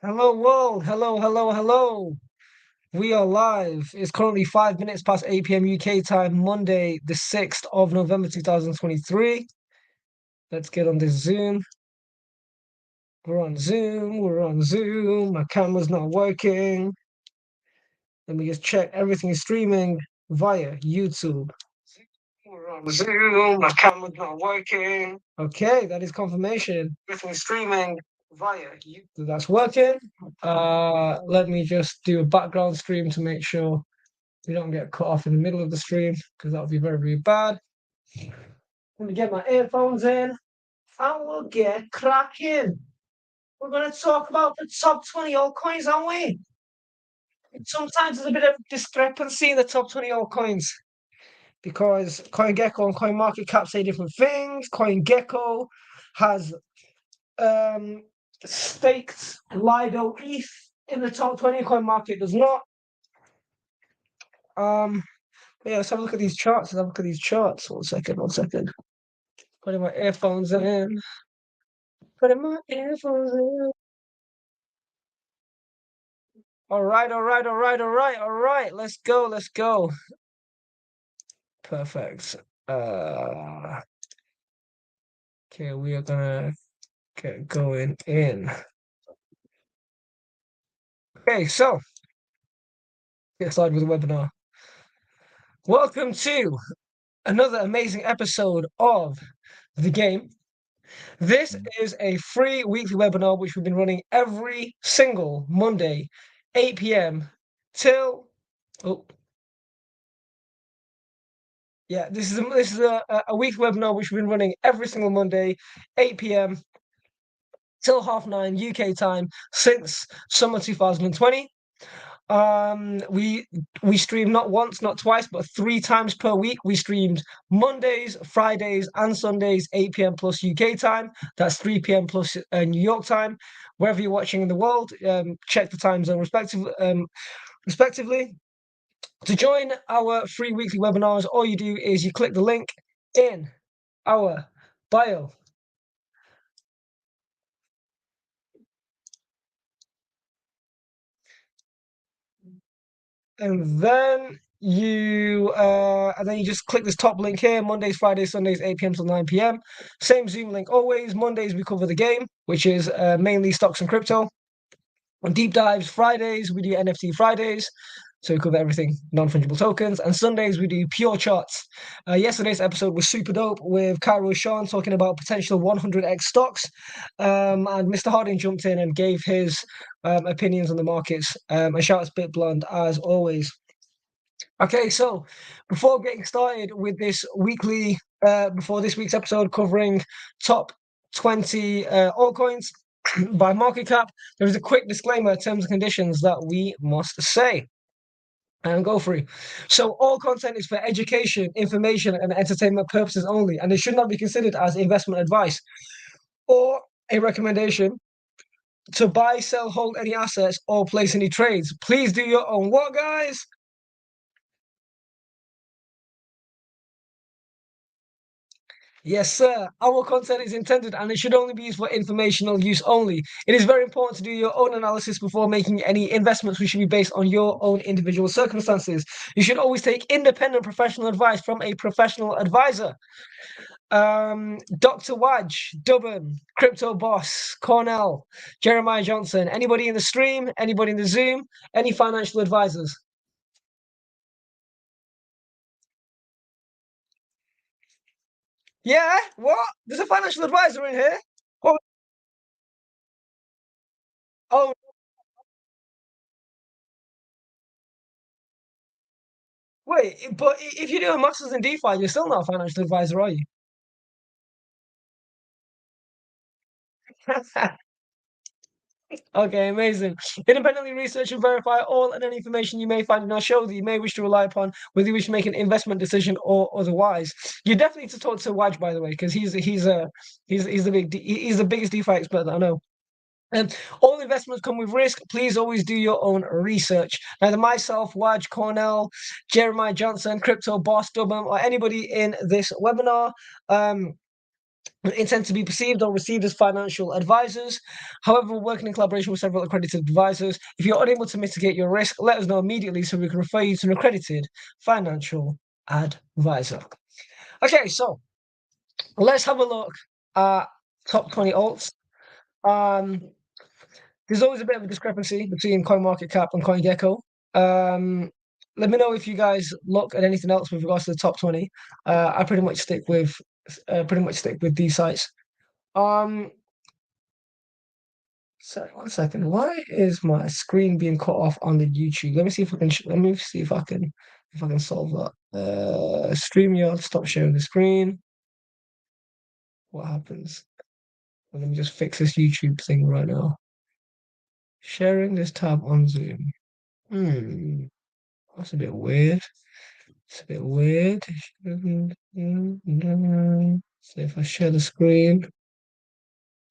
Hello world, hello. We are live. It's currently 5 minutes past 8 p.m. UK time, Monday, the 6th of November 2023. Let's get on this Zoom. We're on Zoom. My camera's not working. Let me just check. Everything is streaming via YouTube. We're on Zoom. My camera's not working. Okay, that is confirmation. Everything is streaming via YouTube. That's working. Let me just do a background stream to make sure we don't get cut off in the middle of the stream because that would be very, very bad. Let me get my earphones in and we'll get cracking. We're going to talk about the top 20 altcoins, aren't we? Sometimes there's a bit of discrepancy in the top 20 altcoins because CoinGecko and CoinMarketCap say different things. CoinGecko has staked Lido ETH in the top 20. CoinMarket does not. Yeah, let's have a look at these charts. One second. Putting my earphones in. All right. Let's go. Perfect. Okay, we are gonna get going in. Okay, so get started with the webinar. Welcome to another amazing episode of the game. This is a free weekly webinar which we've been running every single Monday, 8 p.m. till this is a weekly webinar which we've been running every single Monday, 8 p.m. till 9:30 UK time since summer 2020. We stream not once, not twice, but 3 times per week. We streamed Mondays, Fridays, and Sundays, 8 p.m. plus UK time. That's 3 p.m. plus New York time. Wherever you're watching in the world, check the time zone respectively. To join our free weekly webinars, all you do is you click the link in our bio. And then you just click this top link here, Mondays, Fridays, Sundays, 8 p.m. till 9 p.m. Same Zoom link always. Mondays we cover the game, which is mainly stocks and crypto. On deep dives, Fridays we do NFT Fridays. So we cover everything non-fungible tokens. And Sundays we do pure charts. Yesterday's episode was super dope with Cairo Sean talking about potential 100x stocks. And Mr. Harding jumped in and gave his opinions on the markets. And shout out to Bit Blonde as always. Okay, so before getting started with this weekly, before this week's episode covering top 20 altcoins by market cap, there is a quick disclaimer, terms and conditions that we must say. And go through. So all content is for education, information, and entertainment purposes only, and it should not be considered as investment advice or a recommendation to buy, sell, hold any assets, or place any trades. Please do your own work, guys. Yes, sir. Our content is intended and it should only be used for informational use only. It is very important to do your own analysis before making any investments, which should be based on your own individual circumstances. You should always take independent professional advice from a professional advisor. Dr. Waj, Dubban, Crypto Boss, Cornell, Jeremiah Johnson, anybody in the stream, anybody in the Zoom, any financial advisors? Yeah? What? There's a financial advisor in here? What? Oh, wait, but if you do a master's in DeFi, you're still not a financial advisor, are you? Okay, amazing. Independently research and verify all and any information you may find in our show that you may wish to rely upon, whether you wish to make an investment decision or otherwise. You definitely need to talk to Waj, by the way, because he's the biggest DeFi expert that I know. And all investments come with risk. Please always do your own research. Neither myself, Waj, Cornell, Jeremiah Johnson, Crypto Boss, Dubham, or anybody in this webinar intend to be perceived or received as financial advisors. However, we're working in collaboration with several accredited advisors. If you're unable to mitigate your risk, let us know immediately so we can refer you to an accredited financial advisor. Okay, so let's have a look at top 20 alts. Um, there's always a bit of a discrepancy between CoinMarketCap and CoinGecko. Let me know if you guys look at anything else with regards to the top 20. I pretty much stick with these sites. Sorry, one second. Why is my screen being cut off on the YouTube? Let me see if I can. Let me see if I can solve that. StreamYard, stop sharing the screen. What happens? Well, let me just fix this YouTube thing right now. Sharing this tab on Zoom. That's a bit weird. It's a bit weird. So if I share the screen,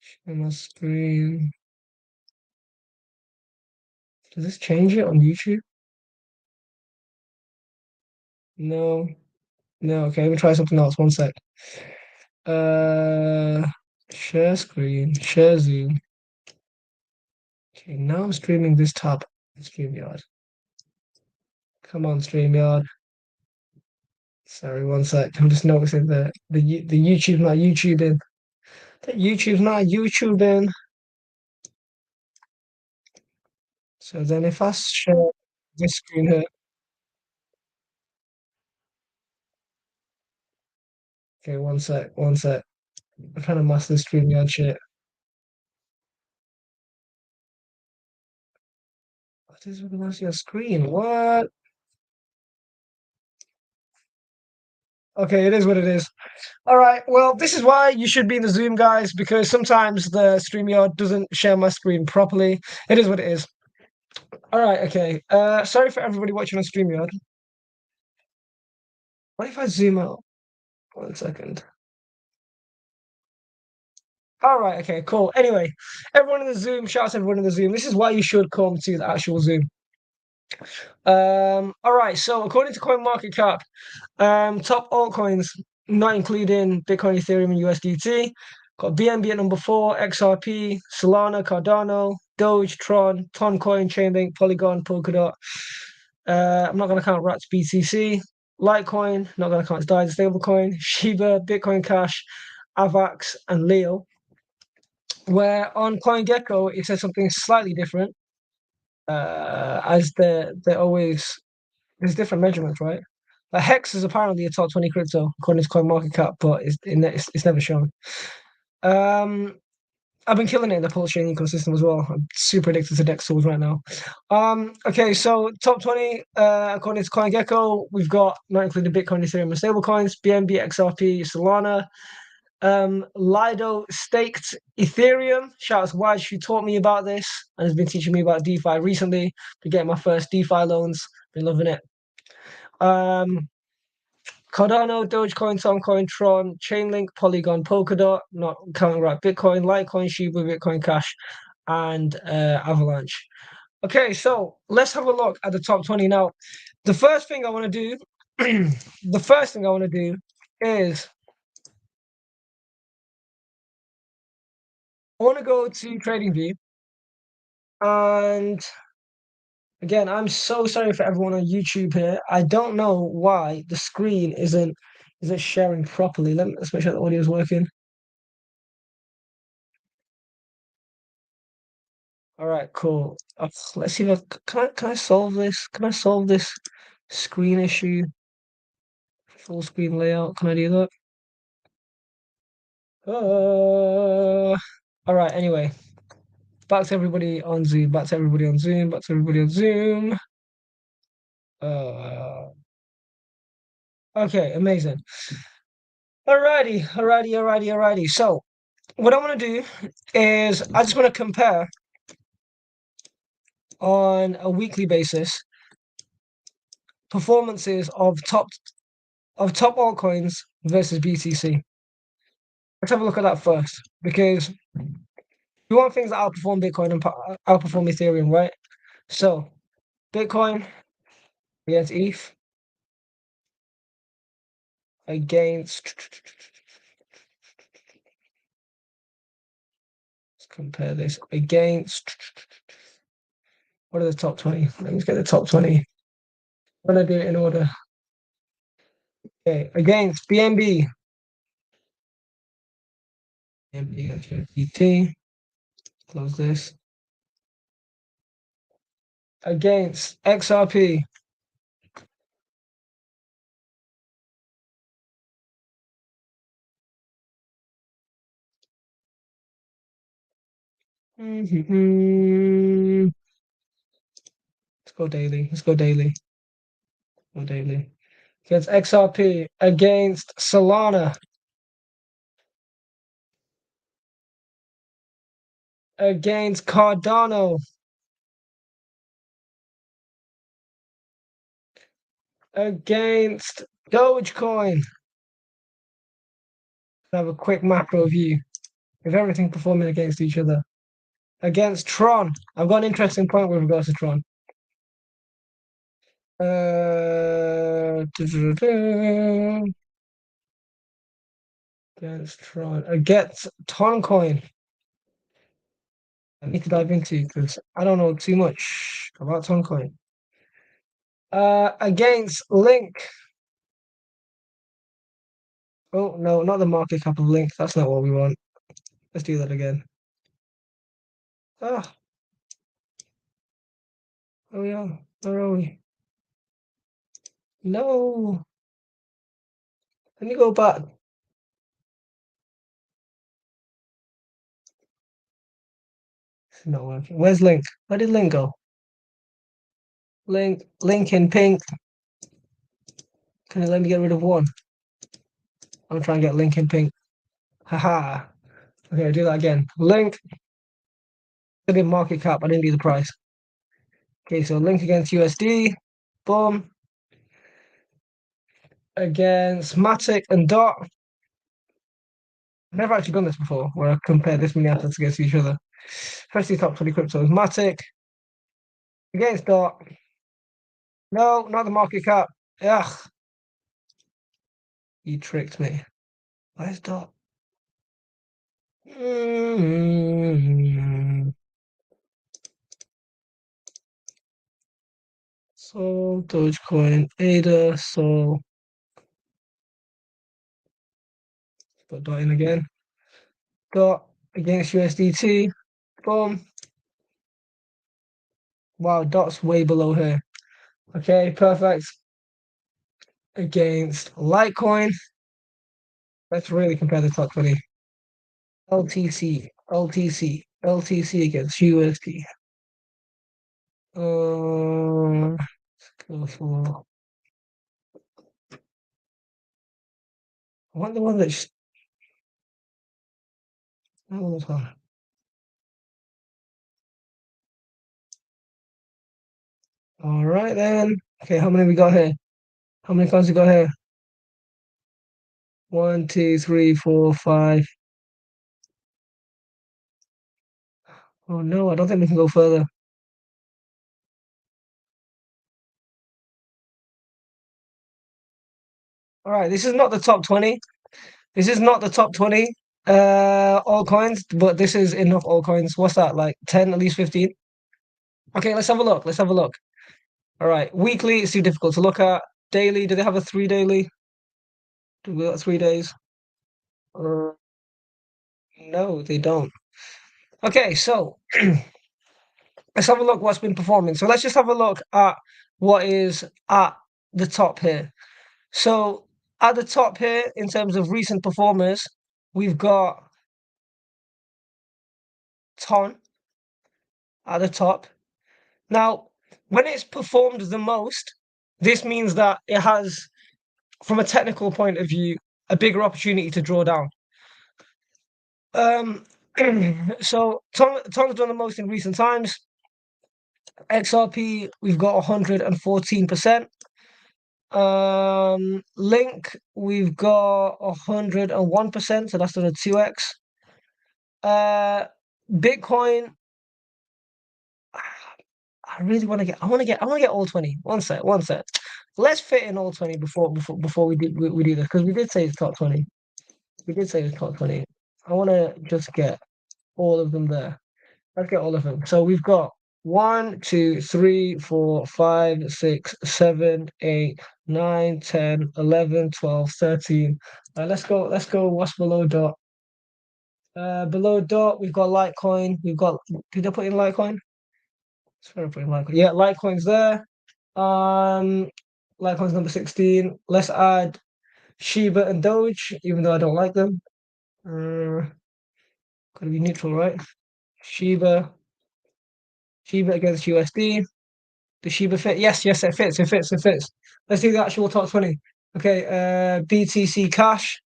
share my screen. Does this change it on YouTube? No. No, okay, let me try something else. One sec. Uh, share screen, share Zoom. Okay, now I'm streaming this tab. StreamYard. Come on, StreamYard. Sorry, one sec. I'm just noticing the YouTube not YouTubing. The YouTube's not YouTubing. So then if I share this screen here. Okay, one sec, one sec. I'm trying to master this StreamYard shit. What is with the your screen? What? Okay, it is what it is. All right. Well, this is why you should be in the Zoom, guys, because sometimes the StreamYard doesn't share my screen properly. It is what it is. All right. Okay. Sorry for everybody watching on StreamYard. What if I zoom out? One second. All right. Okay. Cool. Anyway, everyone in the Zoom, shout out to everyone in the Zoom. This is why you should come to the actual Zoom. All right. So according to CoinMarketCap, top altcoins, not including Bitcoin, Ethereum, and USDT. Got BNB at number 4, XRP, Solana, Cardano, Doge, Tron, Toncoin, Chainlink, Polygon, Polkadot. I'm not going to count Rats BTC. Litecoin, not going to count as DAI, stablecoin. Shiba, Bitcoin Cash, AVAX, and Leo. Where on CoinGecko, it says something slightly different. As they're always there's different measurements, right? Like Hex is apparently a top 20 crypto according to CoinMarketCap, but it's never shown. I've been killing it in the Pulse chain ecosystem as well. I'm super addicted to Dex tools right now. Okay, so top 20 according to CoinGecko, we've got not including Bitcoin, Ethereum, and stablecoins, BNB, XRP, Solana, Lido staked Ethereum. Shout out to Wise, who taught me about this and has been teaching me about DeFi recently. To get my first DeFi loans, been loving it. Cardano, Dogecoin, Toncoin, Tron, Chainlink, Polygon, Polkadot, not counting right, Bitcoin, Litecoin, Shiba, Bitcoin Cash, and Avalanche. Okay, so let's have a look at the top 20 now. The first thing I want to do, the first thing I want to do is I want to go to TradingView, and again, I'm so sorry for everyone on YouTube here. I don't know why the screen isn't sharing properly. Let's make sure the audio is working. All right, cool. Let's see if can I solve this? Can I solve this screen issue? Full screen layout. Can I do that? All right. Anyway, back to everybody on Zoom. Back to everybody on Zoom. Back to everybody on Zoom. Uh, okay, amazing. Alrighty. So, what I want to do is I just want to compare on a weekly basis performances of top altcoins versus BTC. Let's have a look at that first because we want things that outperform Bitcoin and outperform Ethereum, right? So Bitcoin against ETH against compare this against. What are the top 20? Let's get the top 20. I'm gonna do it in order. Okay, against BNB. BNB against USDT. Close this. Against XRP. Let's go daily. Let's go daily. Go daily. Against XRP. Against Solana. Against Cardano. Against Dogecoin. Have a quick macro view of everything performing against each other. Against Tron. I've got an interesting point with regards to Tron. Against Tron. Against Toncoin. I need to dive into because I don't know too much about Toncoin. Against Link. Oh no, not the market cap of Link. That's not what we want. Let's do that again. Ah, oh yeah, where are we? No. Let me go back. It's not working. Where's Link? Where did Link go? Link in pink. Can you let me get rid of one? I'm trying to get Link in pink. Haha. Okay, I'll do that again. Link. I did market cap. I didn't do the price. Okay, so Link against USD. Boom. Against Matic and Dot. I've never actually done this before, where I compare this many assets against each other. Especially top 20 cryptos. Matic against Dot. No, not the market cap. Ugh. You tricked me. Where's Dot? So Dogecoin, ADA, so put Dot in again. Dot against USDT. Boom. Wow, Dot's way below here. Okay, perfect. Against Litecoin. Let's really compare the top 20. LTC, LTC, LTC against USD. Let's go for. I want the one that's. That one was hard. All right then. Okay, how many we got here? How many coins we got here? 1, 2, 3, 4, 5. Oh no, I don't think we can go further. All right, this is not the top 20. This is not the top 20 altcoins, but this is enough altcoins. What's that, like 10, at least 15? Okay, let's have a look. Let's have a look. All right, weekly, it's too difficult to look at. Daily, do they have a 3 daily? Do we got 3 days? Uh, no, they don't. Okay, so let's have a look what's been performing. So let's just have a look at what is at the top here. So at the top here, in terms of recent performers, we've got Ton at the top. Now, when it's performed the most, this means that it has, from a technical point of view, a bigger opportunity to draw down. Um, so Ton's done the most in recent times. XRP, we've got 114%. Link, we've got 101%, so that's done a 2x. Bitcoin, I really want to get. I want to get all 20. One set. Let's fit in all 20 before we do this because we did say it's top 20. We did say it's top 20. I want to just get all of them there. Let's get all of them. So we've got 1, 2, 3, 4, 5, 6, 7, 8, 9, 10, 11, 12, 13. Let's go. Let's go. What's below dot? Below dot, we've got Litecoin. We've got. Did I put in Litecoin? Sorry, I put in Litecoin. Yeah, Litecoin's there. Um, Litecoin's number 16. Let's add Shiba and Doge, even though I don't like them. Gotta be neutral, right? Shiba, Shiba against USD. The Shiba fit? Yes, yes, it fits, it fits, it fits. Let's do the actual top 20. Okay, BTC Cash,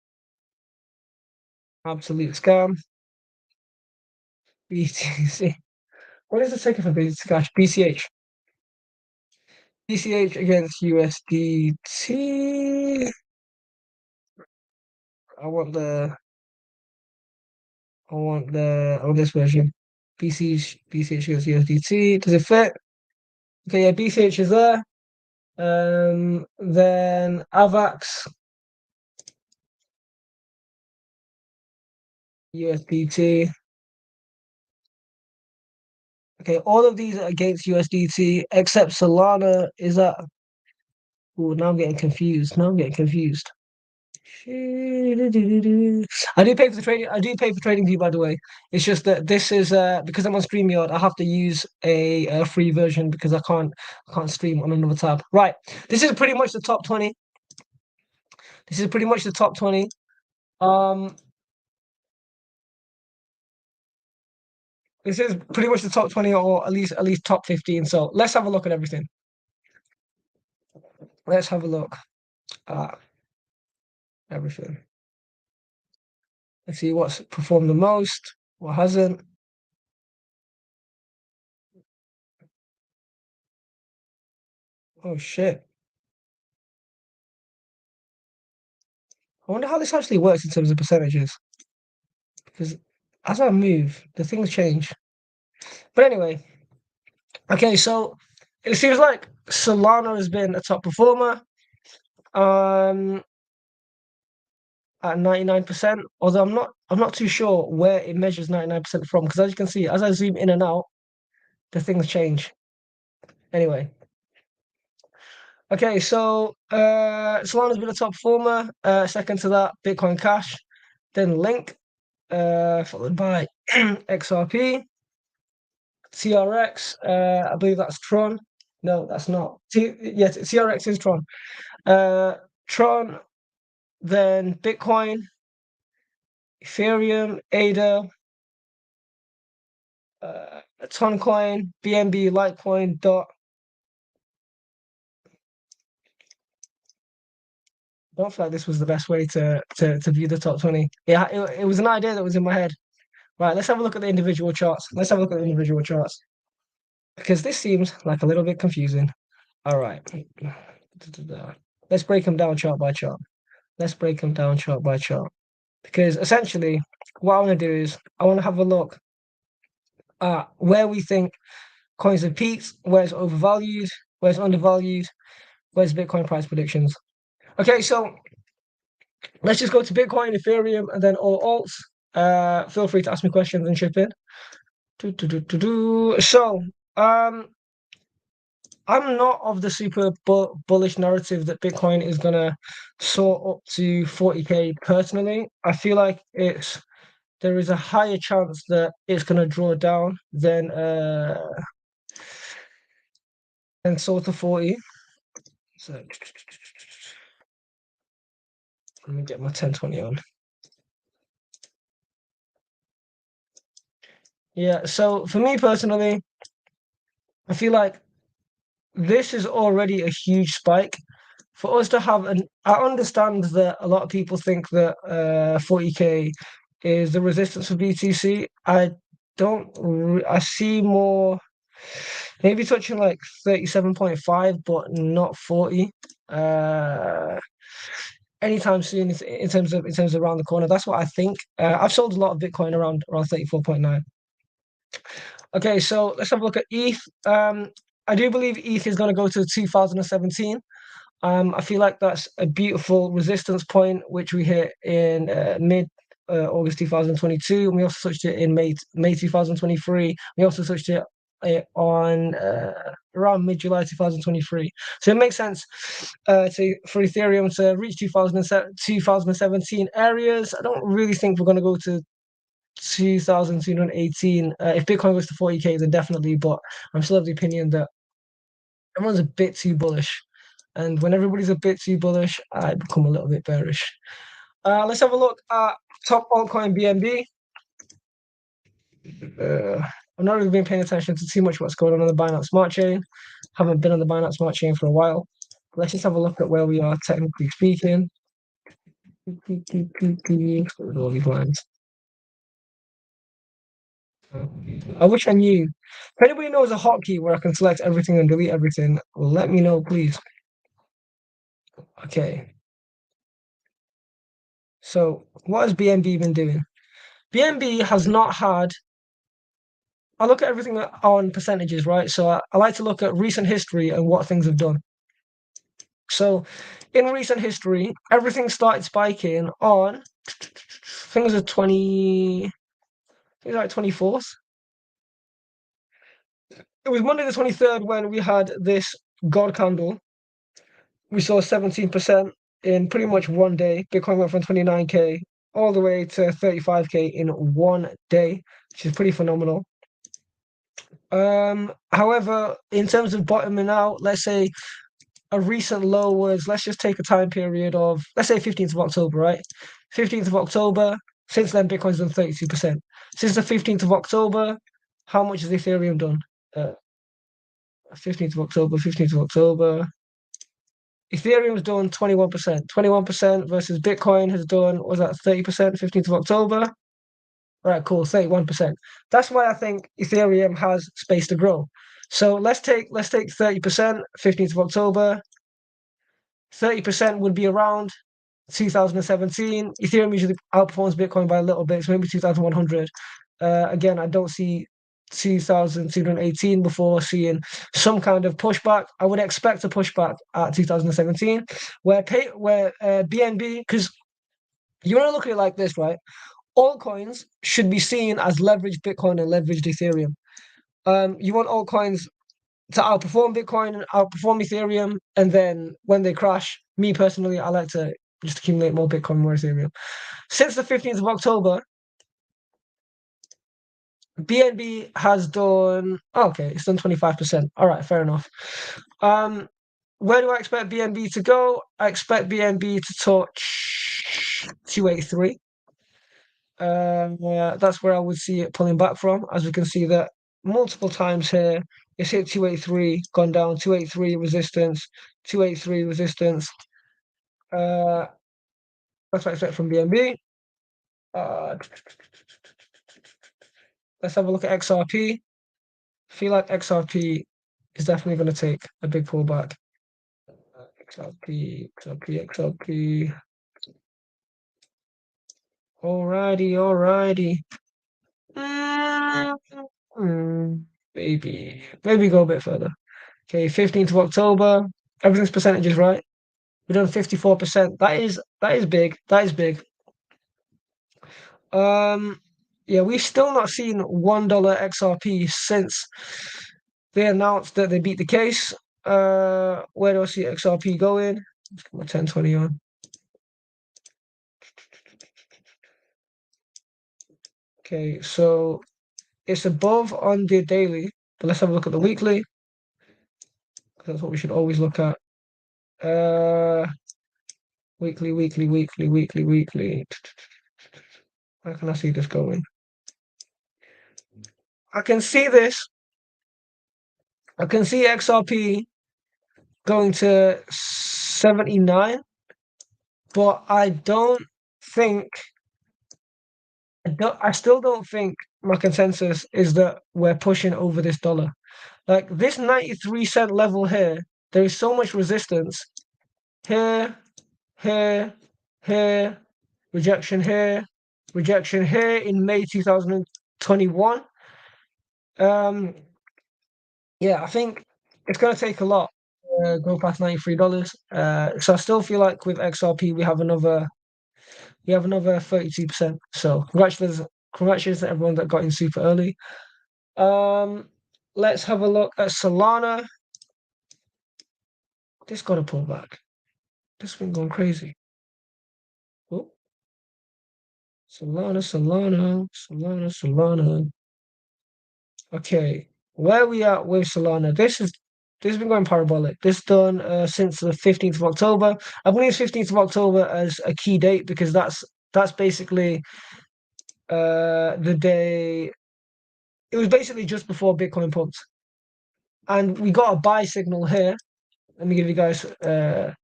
absolute scam. BTC. What is the ticker for BTC Cash? BCH. BCH against USDT. I want the I want this version. BCH against USDT. Does it fit? Okay, yeah, BCH is there. Then AVAX, USDT. Okay, all of these are against USDT except Solana is that. Oh, now I'm getting confused. Now I'm getting confused. I do pay for the trading. I do pay for trading view, by the way. It's just that this is because I'm on StreamYard, I have to use a free version because I can't stream on another tab. Right. This is pretty much the top 20. This is pretty much the top 20. Um, this is pretty much the top 20 or at least top 15. So let's have a look at everything. Let's have a look at everything. Let's see what's performed the most, what hasn't. Oh shit. I wonder how this actually works in terms of percentages. Because as I move, the things change. But anyway, okay, so it seems like Solana has been a top performer um at 99%. Although I'm not too sure where it measures 99% from, because as you can see, as I zoom in and out, the things change. Anyway. Okay, so Solana's been a top performer. Second to that, Bitcoin Cash, then Link, followed by XRP, TRX. I believe that's Tron. No, that's not. Yes, TRX is Tron. Tron, then Bitcoin, Ethereum, ADA, Toncoin, BNB, Litecoin, Dot. I don't feel like this was the best way to view the top 20. Yeah, it was an idea that was in my head. Right, let's have a look at the individual charts. Let's have a look at the individual charts because this seems like a little bit confusing. All right. Let's break them down chart by chart. Let's break them down chart by chart because essentially what I want to do is I want to have a look at where we think coins have peaked, where it's overvalued, where it's undervalued, where's Bitcoin price predictions. Okay, so let's just go to Bitcoin, Ethereum, and then all alts. Feel free to ask me questions and chip in. So, I'm not of the super bullish narrative that Bitcoin is gonna soar up to 40K personally. I feel like there is a higher chance that it's gonna draw down than soar to 40. So let me get my 1020 on. Yeah, so for me personally, I feel like this is already a huge spike. For us to have I understand that a lot of people think that 40K is the resistance for BTC. I don't, I see more, maybe touching like 37.5, but not 40. Uh, Anytime soon in terms of around the corner. That's what I think. I've sold a lot of Bitcoin around 34.9. Okay, so let's have a look at ETH. I do believe ETH is going to go to 2017. I feel like that's a beautiful resistance point, which we hit in August 2022, and we also touched it in May 2023. We also touched it on around mid-July 2023. So it makes sense for Ethereum to reach 2017 areas. I don't really think we're going to go to 2218. If Bitcoin goes to 40K, then definitely, but I'm still of the opinion that everyone's a bit too bullish. And when everybody's a bit too bullish, I become a little bit bearish. Let's have a look at top altcoin BNB. I've not really been paying attention to too much what's going on the Binance Smart Chain. Haven't been on the Binance Smart Chain for a while. Let's just have a look at where we are technically speaking. All these lines. I wish I knew. If anybody knows a hotkey where I can select everything and delete everything, let me know, please. Okay. So what has BNB been doing? BNB has not had. I look at everything on percentages, right? So I like to look at recent history and what things have done. So in recent history, everything started spiking on, I think it was 24th. It was Monday the 23rd when we had this God candle. We saw 17% in pretty much one day. Bitcoin went from 29K all the way to 35K in one day, which is pretty phenomenal. However, in terms of bottoming out, let's say a recent low was, let's just take a time period of, let's say 15th of October, right? 15th of October, since then Bitcoin's done 32%. Since the 15th of October, how much has Ethereum done? 15th of October, 15th of October. Ethereum's done 21%. 21% versus Bitcoin has done, what was that, 30%, 15th of October? All right, cool, 31%. That's why I think Ethereum has space to grow. So let's take 30%, 15th of October. 30% would be around 2017. Ethereum usually outperforms Bitcoin by a little bit, so maybe 2100. Again, I don't see 2218 before seeing some kind of pushback. I would expect a pushback at 2017, where BNB, because you want to look at it like this, right? Altcoins should be seen as leveraged Bitcoin and leveraged Ethereum. You want altcoins to outperform Bitcoin and outperform Ethereum, and then when they crash, me personally, I like to just accumulate more Bitcoin, more Ethereum. Since the 15th of October, BNB has done okay, it's done 25%. All right, fair enough. Where do I expect BNB to go? I expect BNB to touch 283. That's where I would see it pulling back from. As we can see that multiple times here, it's hit 283, gone down, 283 resistance, 283 resistance. That's what I expect from BNB. Let's have a look at XRP. I feel like XRP is definitely going to take a big pullback. XRP. Alrighty. Maybe go a bit further. Okay, 15th of October. Everything's percentages, right? We've done 54%. That is big. That is big. Yeah, we've still not seen $1 XRP since they announced that they beat the case. Where do I see XRP going? Let's get my 1020 on. Okay, so it's above on the daily, but let's have a look at the weekly. That's what we should always look at. Weekly. Where can I see this going? I can see this. I can see XRP going to 79, but I still don't think my consensus is that we're pushing over this dollar. Like this 93-cent level here, there is so much resistance. Here, rejection here in May 2021. Yeah, I think it's going to take a lot to go past $93. So I still feel like with XRP we have another You have another 32%. So congratulations to everyone that got in super early. Um, let's have a look at Solana. This got to pull back. This been going crazy. Oh, Solana. Okay, where we at with Solana? This has been going parabolic. This done since the 15th of October. I believe 15th of October as a key date because that's basically the day. It was basically just before Bitcoin pumped, and we got a buy signal here. Let me give you guys a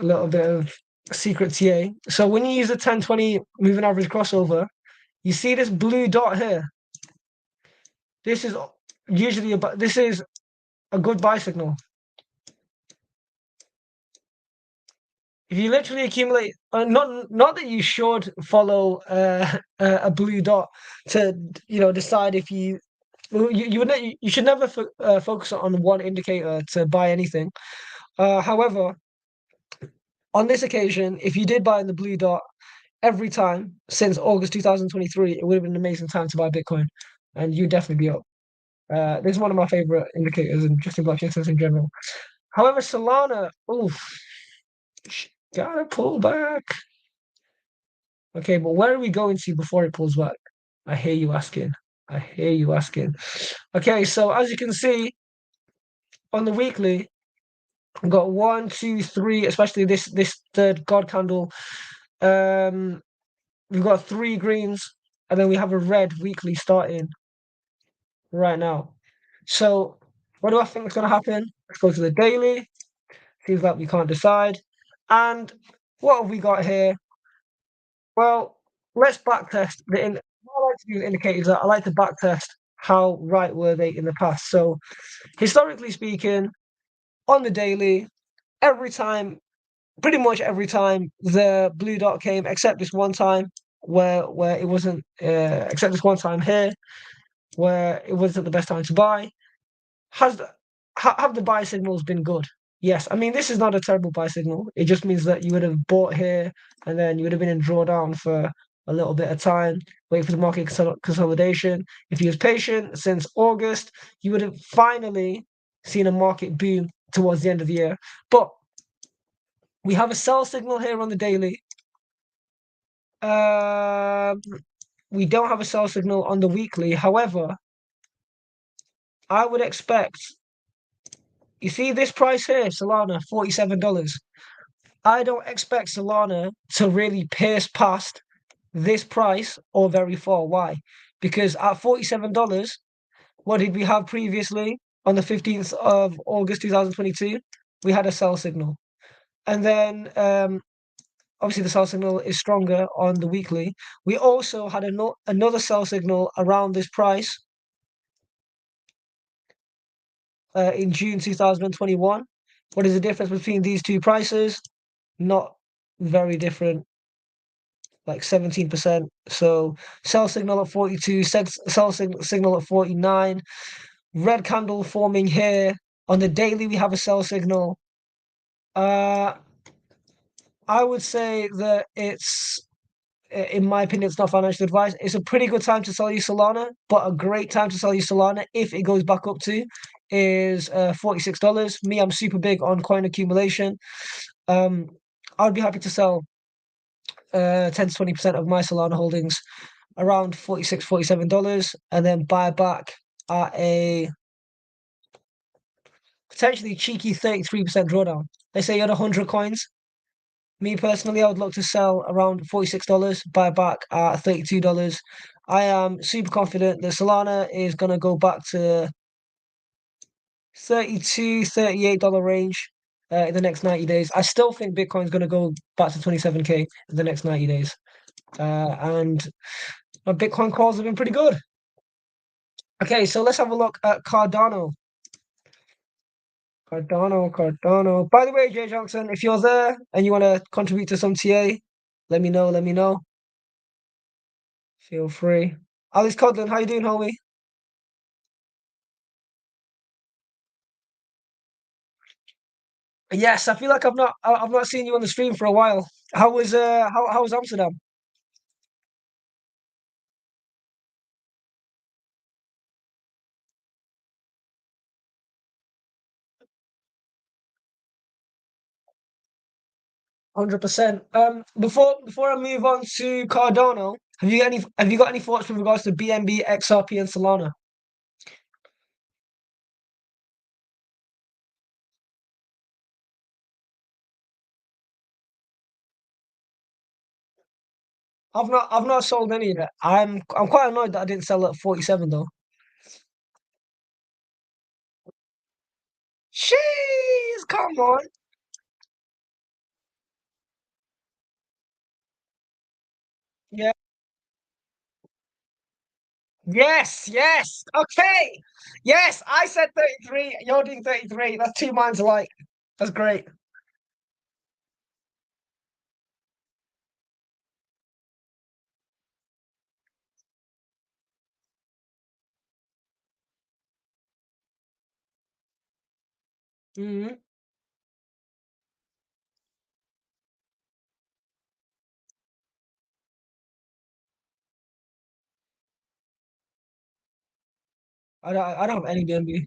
little bit of secret TA. So when you use the 10-20 moving average crossover, you see this blue dot here. This is usually this is a good buy signal. If you literally accumulate, not that you should follow a blue dot to decide if you should never focus on one indicator to buy anything. However, on this occasion, if you did buy in the blue dot every time since August 2023, it would have been an amazing time to buy Bitcoin, and you'd definitely be up. This is one of my favorite indicators and just in blockchain sense in general. However, Solana, oof, gotta pull back. Okay, but where are we going to before it pulls back? I hear you asking. I hear you asking. Okay, so as you can see on the weekly, we've got one, two, three, especially this third God candle. We've got three greens, and then we have a red weekly starting right now. So what do I think is going to happen? Let's go to the daily. Seems like we can't decide. And what have we got here? Well, let's backtest what I like to do with indicators. I like to backtest how right were they in the past. So historically speaking, on the daily, every time, pretty much every time the blue dot came, except this one time where it wasn't, except this one time here where it wasn't the best time to buy. Has the, have the buy signals been good? Yes. I mean, this is not a terrible buy signal. It just means that you would have bought here and then you would have been in drawdown for a little bit of time, wait for the market consolidation. If you was patient since August, you would have finally seen a market boom towards the end of the year. But we have a sell signal here on the daily. Um, we don't have a sell signal on the weekly. However, I would expect. You see this price here, Solana, $47. I don't expect Solana to really pierce past this price or very far. Why? Because at $47, what did we have previously on the 15th of August 2022? We had a sell signal. And then obviously the sell signal is stronger on the weekly. We also had another sell signal around this price in June 2021. What is the difference between these two prices? Not very different, like 17%. So sell signal at 42, sell signal at 49. Red candle forming here. On the daily, we have a sell signal. Uh, I would say that in my opinion, it's not financial advice. It's a pretty good time to sell you Solana, but a great time to sell you Solana if it goes back up to is $46. Me, I'm super big on coin accumulation. I'd be happy to sell 10 to 20% of my Solana holdings around $46, $47, and then buy back at a potentially cheeky 33% drawdown. They say you had 100 coins. Me personally, I would look to sell around $46, buy back at $32. I am super confident that Solana is going to go back to $32, $38 range in the next 90 days. I still think Bitcoin's going to go back to 27K in the next 90 days. And my Bitcoin calls have been pretty good. Okay, so let's have a look at Cardano. Cardano. By the way, Jay Johnson, if you're there and you want to contribute to some TA, let me know. Feel free. Alex Codlin, how you doing, homie? Yes, I feel like I've not seen you on the stream for a while. How was Amsterdam? 100%. Before I move on to Cardano, have you got any thoughts with regards to BNB, XRP, and Solana? I've not sold any of it. I'm quite annoyed that I didn't sell at 47 though. Jeez, come on. Yeah. Yes, yes. Okay. Yes, I said 33. You're doing 33. That's two minds alike. That's great. Hmm. I don't have any BNB.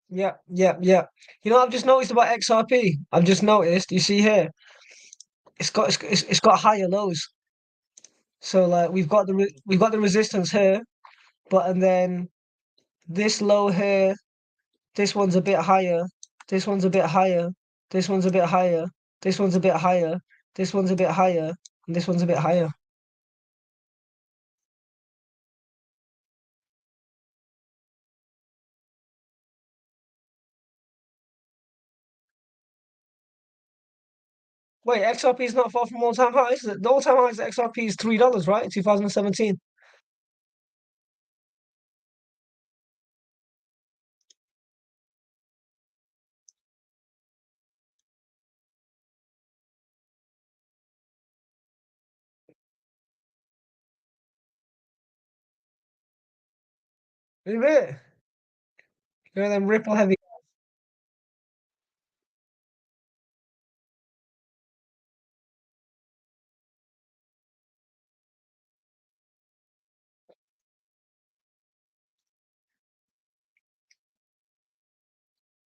Yeah, yeah, yeah. You know, I've just noticed about XRP. I've just noticed. You see here, it's got higher lows. So like we've got the resistance here, but and then this low here, this one's a bit higher. This one's a bit higher. This one's a bit higher. This one's a bit higher. This one's a bit higher, and this one's a bit higher. Wait, XRP is not far from all-time highs. The all-time highs of XRP is $3, right? 2017. Is it? You know them ripple heavy.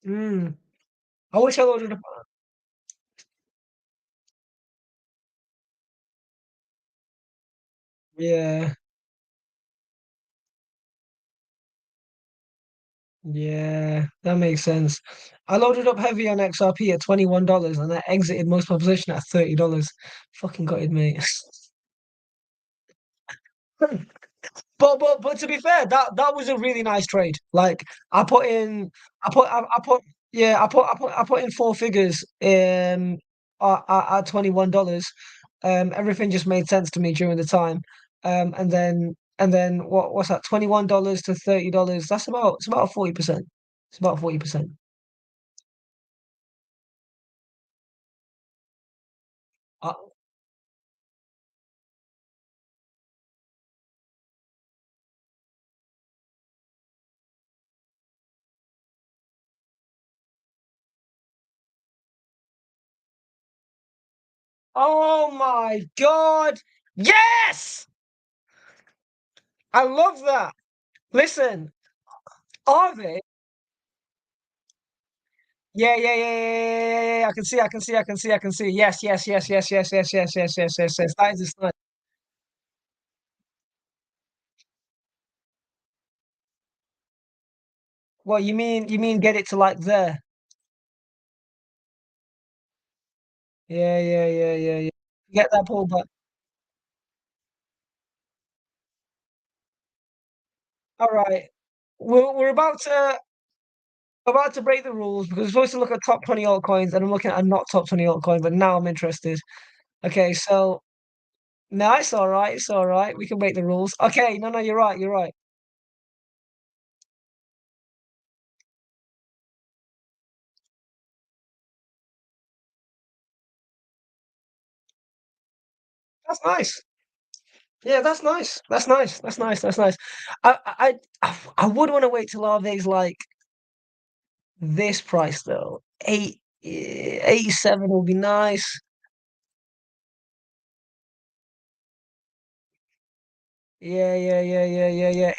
Mm. I wish I loaded up. Yeah, yeah, that makes sense. I loaded up heavy on XRP at $21 and I exited most of my position at $30. Fucking got it, mate. But to be fair, that was a really nice trade. Like I put yeah I put in four figures at $21. Everything just made sense to me during the time. And then what's that? $21 to $30. It's about 40%. It's about 40%. Uh, oh my God! Yes, I love that. Listen, are they? Yeah. I can see, I can see, I can see, I can see. Yes. That is a snipe. Well, you mean get it to like there? Yeah. Get that pullback. All right. We're about to break the rules because we're supposed to look at top 20 altcoins, and I'm looking at a not top 20 altcoin, but now I'm interested. Okay, so no, it's all right. It's all right. We can break the rules. Okay, no, you're right. You're right. That's nice. Yeah, that's nice. That's nice. That's nice. That's nice. I would want to wait till Arve's like this price though. 87 will be nice. Yeah, yeah, yeah, yeah, yeah, yeah.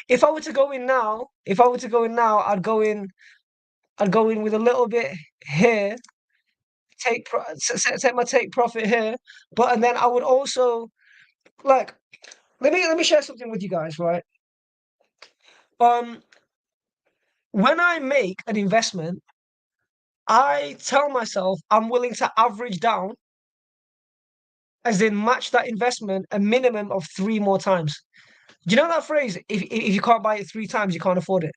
If I were to go in now, if I were to go in now, I'd go in with a little bit here, take my take profit here, but and then I would also like let me share something with you guys, right? Um, when I make an investment, I tell myself I'm willing to average down, as in match that investment a minimum of three more times. Do you know that phrase? If you can't buy it three times, you can't afford it.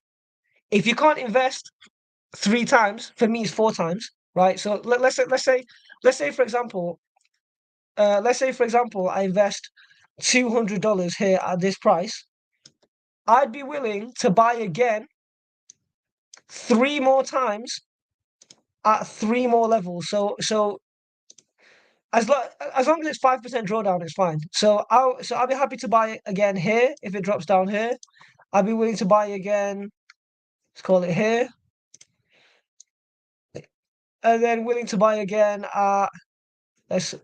If you can't invest three times, for me, it's four times, right? So let's say for example, I invest $200 here at this price. I'd be willing to buy again three more times at three more levels. So as long as it's 5% drawdown, it's fine. So I'll be happy to buy it again here if it drops down here. I'll be willing to buy again. Let's call it here, and then willing to buy again at let's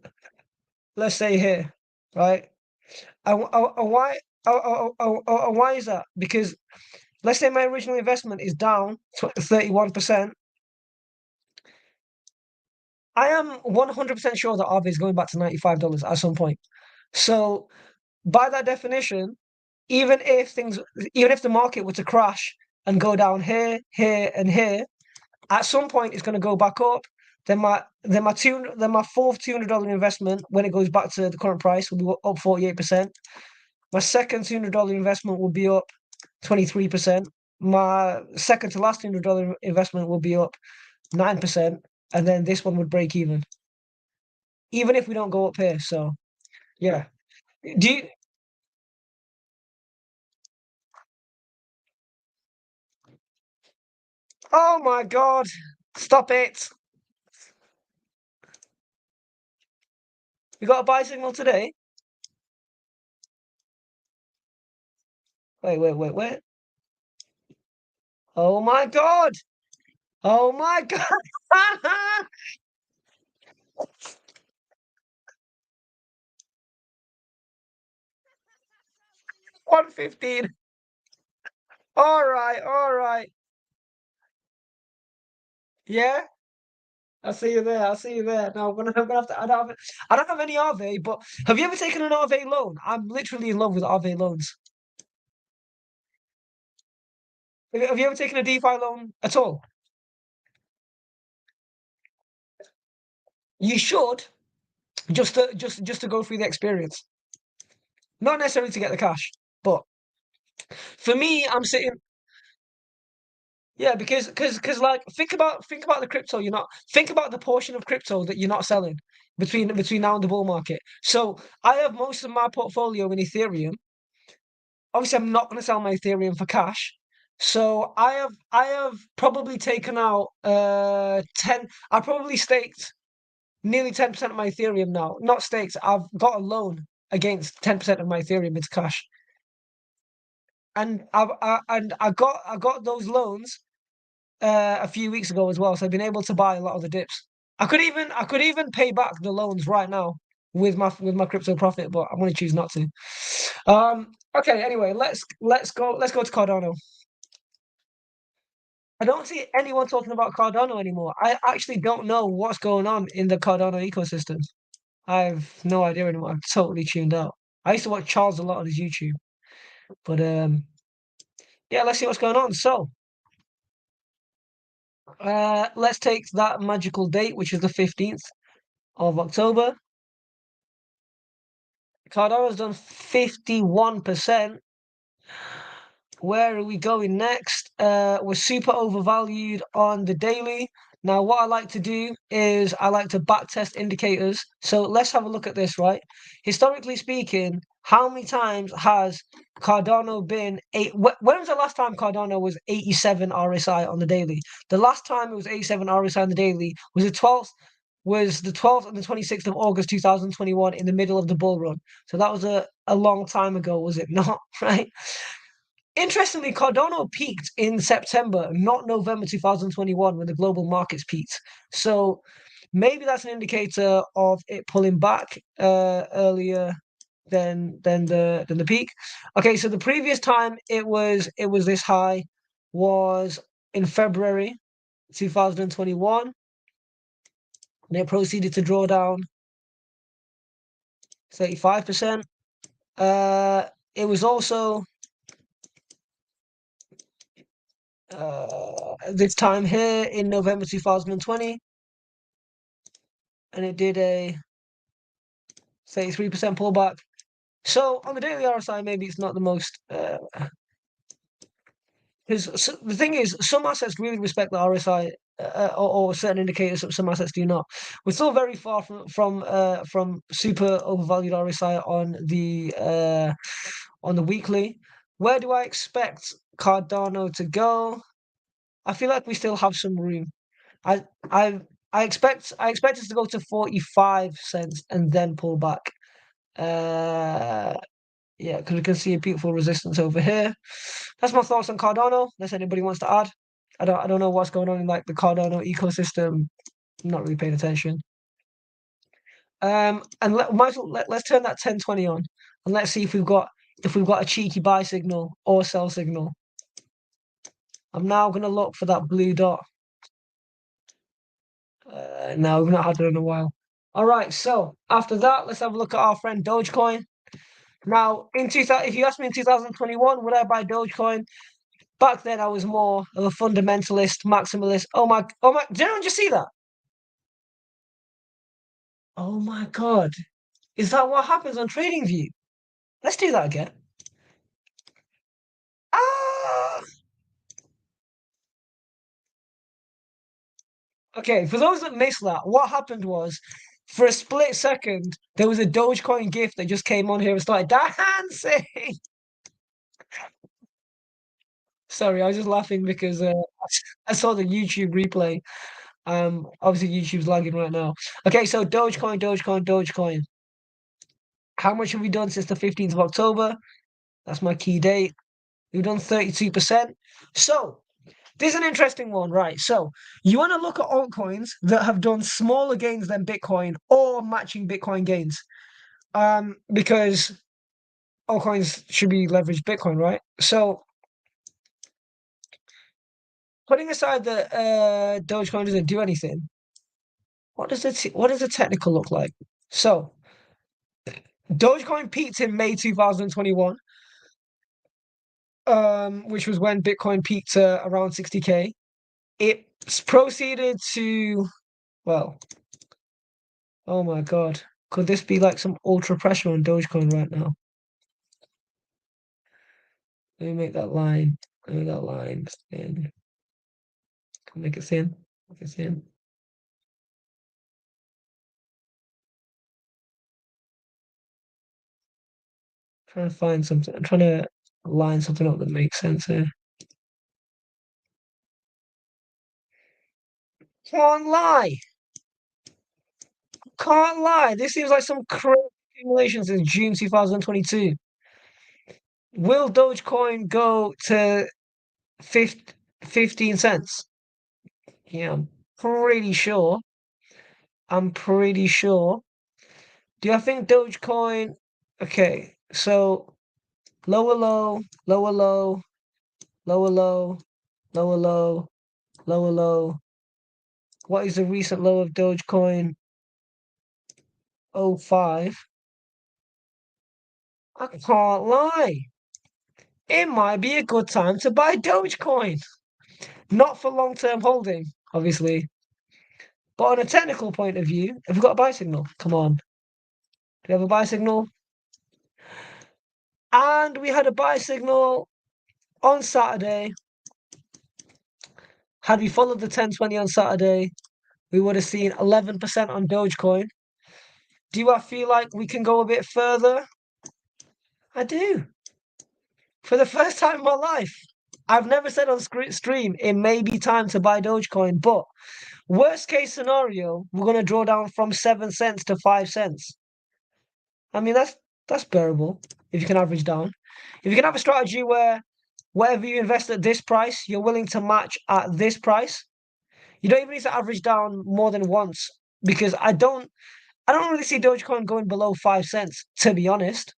let's say here, right? And why? And why is that? Because let's say my original investment is down 31%. I am 100% sure that ARB is going back to $95 at some point. So by that definition, even if things, even if the market were to crash and go down here, here, and here, at some point it's going to go back up. Then my fourth $200 investment, when it goes back to the current price, will be up 48%. My second $200 investment will be up 23%. My second to last $200 investment will be up 9%, and then this one would break even if we don't go up here. So yeah, do you? Oh my God! Stop it! We got a buy signal today. Wait. Oh my God! Oh my God! 115. All right. Yeah, I see you there. I see you there. No, I'm gonna have to. I don't have any RV, but have you ever taken an RV loan? I'm literally in love with RV loans. Have you ever taken a DeFi loan at all? You should just to go through the experience, not necessarily to get the cash, but for me, I'm sitting. Yeah, because like think about the crypto you're not think about the portion of crypto that you're not selling between now and the bull market. So I have most of my portfolio in Ethereum. Obviously, I'm not going to sell my Ethereum for cash. So I have probably taken out 10. I probably staked nearly 10% of my Ethereum now. Not staked. I've got a loan against 10% of my Ethereum into cash, and I got those loans a few weeks ago as well. So I've been able to buy a lot of the dips. I could even pay back the loans right now with my crypto profit, but I'm going to choose not to. Okay. Anyway, let's go to Cardano. I don't see anyone talking about Cardano anymore. I actually don't know what's going on in the Cardano ecosystem. I have no idea anymore. I've totally tuned out. I used to watch Charles a lot on his YouTube, but yeah, let's see what's going on. So, let's take that magical date, which is the 15th of October. Cardano's done 51%. Where are we going next? We're super overvalued on the daily. Now, what I like to do is I like to backtest indicators. So let's have a look at this, right? Historically speaking, how many times has Cardano been when was the last time Cardano was 87 RSI on the daily? The last time it was 87 RSI on the daily was the 12th. was the 12th and the 26th of August 2021 in the middle of the bull run. So that was a long time ago, was it not? Right? Interestingly, Cardano peaked in September, not November 2021 when the global markets peaked. So maybe that's an indicator of it pulling back earlier than the peak. Okay, so the previous time it was this high was in February 2021, and it proceeded to draw down 35%. It was also this time here in November 2020, and it did a 33% pullback. So on the daily RSI, maybe it's not the most because the thing is, some assets really respect the RSI, or certain indicators. Some assets do not. We're still very far from super overvalued RSI on the weekly. Where do I expect Cardano to go? I feel like we still have some room. I I I expect us to go to 45 cents and then pull back. Uh, yeah, because we can see a beautiful resistance over here. That's my thoughts on Cardano. Unless anybody wants to add. I don't know what's going on in like the Cardano ecosystem. I'm not really paying attention. And let's turn that 1020 on and let's see if we've got a cheeky buy signal or sell signal. I'm now gonna look for that blue dot. No, we've not had it in a while. All right, so after that, let's have a look at our friend Dogecoin. Now, if you asked me in 2021, would I buy Dogecoin? Back then, I was more of a fundamentalist, maximalist. Oh my! Did anyone just see that? Oh my God! Is that what happens on TradingView? Let's do that again. Ah! Okay, for those that missed that, what happened was, for a split second, there was a Dogecoin gift that just came on here and started dancing. Sorry, I was just laughing because I saw the YouTube replay. Obviously YouTube's lagging right now. Okay, so Dogecoin, Dogecoin, Dogecoin. How much have we done since the 15th of October? That's my key date. We've done 32%. So this is an interesting one, right? So you want to look at altcoins that have done smaller gains than Bitcoin or matching Bitcoin gains. Because altcoins should be leveraged Bitcoin, right? So putting aside that Dogecoin doesn't do anything, what does the technical look like? So Dogecoin peaked in May 2021, which was when Bitcoin peaked around 60K. It's proceeded to, well, oh my God. Could this be like some ultra pressure on Dogecoin right now? Let me make that line. Let me make that line thin. Can make it thin. Make it thin. Trying to find something. I'm trying to line something up that makes sense here. Can't lie. Can't lie. This seems like some crazy accumulation since June 2022. Will Dogecoin go to 15 cents? Yeah, I'm pretty sure. I'm pretty sure. Do I think Dogecoin? Okay, so lower low, lower low, lower low, lower low, lower low. What is the recent low of Dogecoin? 05. I can't lie. It might be a good time to buy Dogecoin. Not for long-term holding, obviously. But on a technical point of view, have we got a buy signal? Come on. Do we have a buy signal? And we had a buy signal on Saturday. Had we followed the 1020 on Saturday, we would have seen 11% on Dogecoin. Do I feel like we can go a bit further? I do. For the first time in my life. I've never said on stream it may be time to buy Dogecoin, but Worst case scenario, we're gonna draw down from 7 cents to 5 cents. I mean, that's bearable if you can average down. If you can have a strategy where whatever you invest at this price, you're willing to match at this price, you don't even need to average down more than once because I don't really see Dogecoin going below 5 cents, to be honest.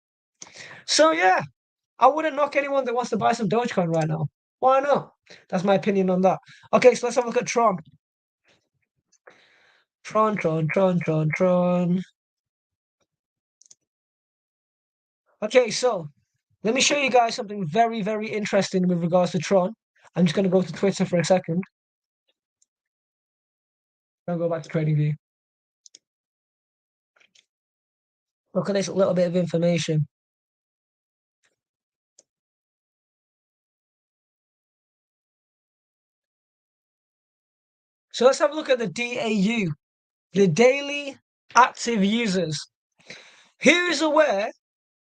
So yeah, I wouldn't knock anyone that wants to buy some Dogecoin right now. Why not? That's my opinion on that. Okay, so let's have a look at Tron. Tron, Tron, Tron, Tron, Tron. Okay, so let me show you guys something very, very interesting with regards to Tron. I'm just going to go to Twitter for a second. I'll go back to TradingView. Look at this little bit of information. So let's have a look at the DAU, the daily active users. Who is aware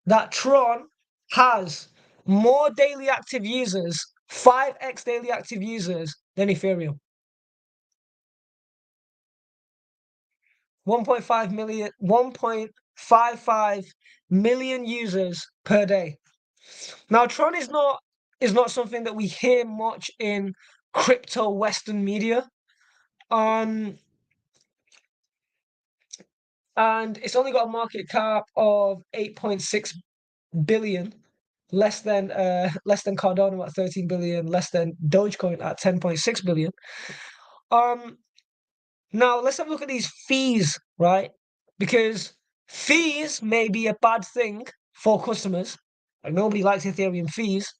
that Tron has more daily active users, 5x daily active users than Ethereum? 1.5 million, 1.55 million users per day. Now, Tron is not something that we hear much in crypto Western media. Um, and it's only got a market cap of 8.6 billion, less than Cardano at 13 billion, less than Dogecoin at 10.6 billion. Um, Now let's have a look at these fees, right? Because fees may be a bad thing for customers. Like nobody likes Ethereum fees.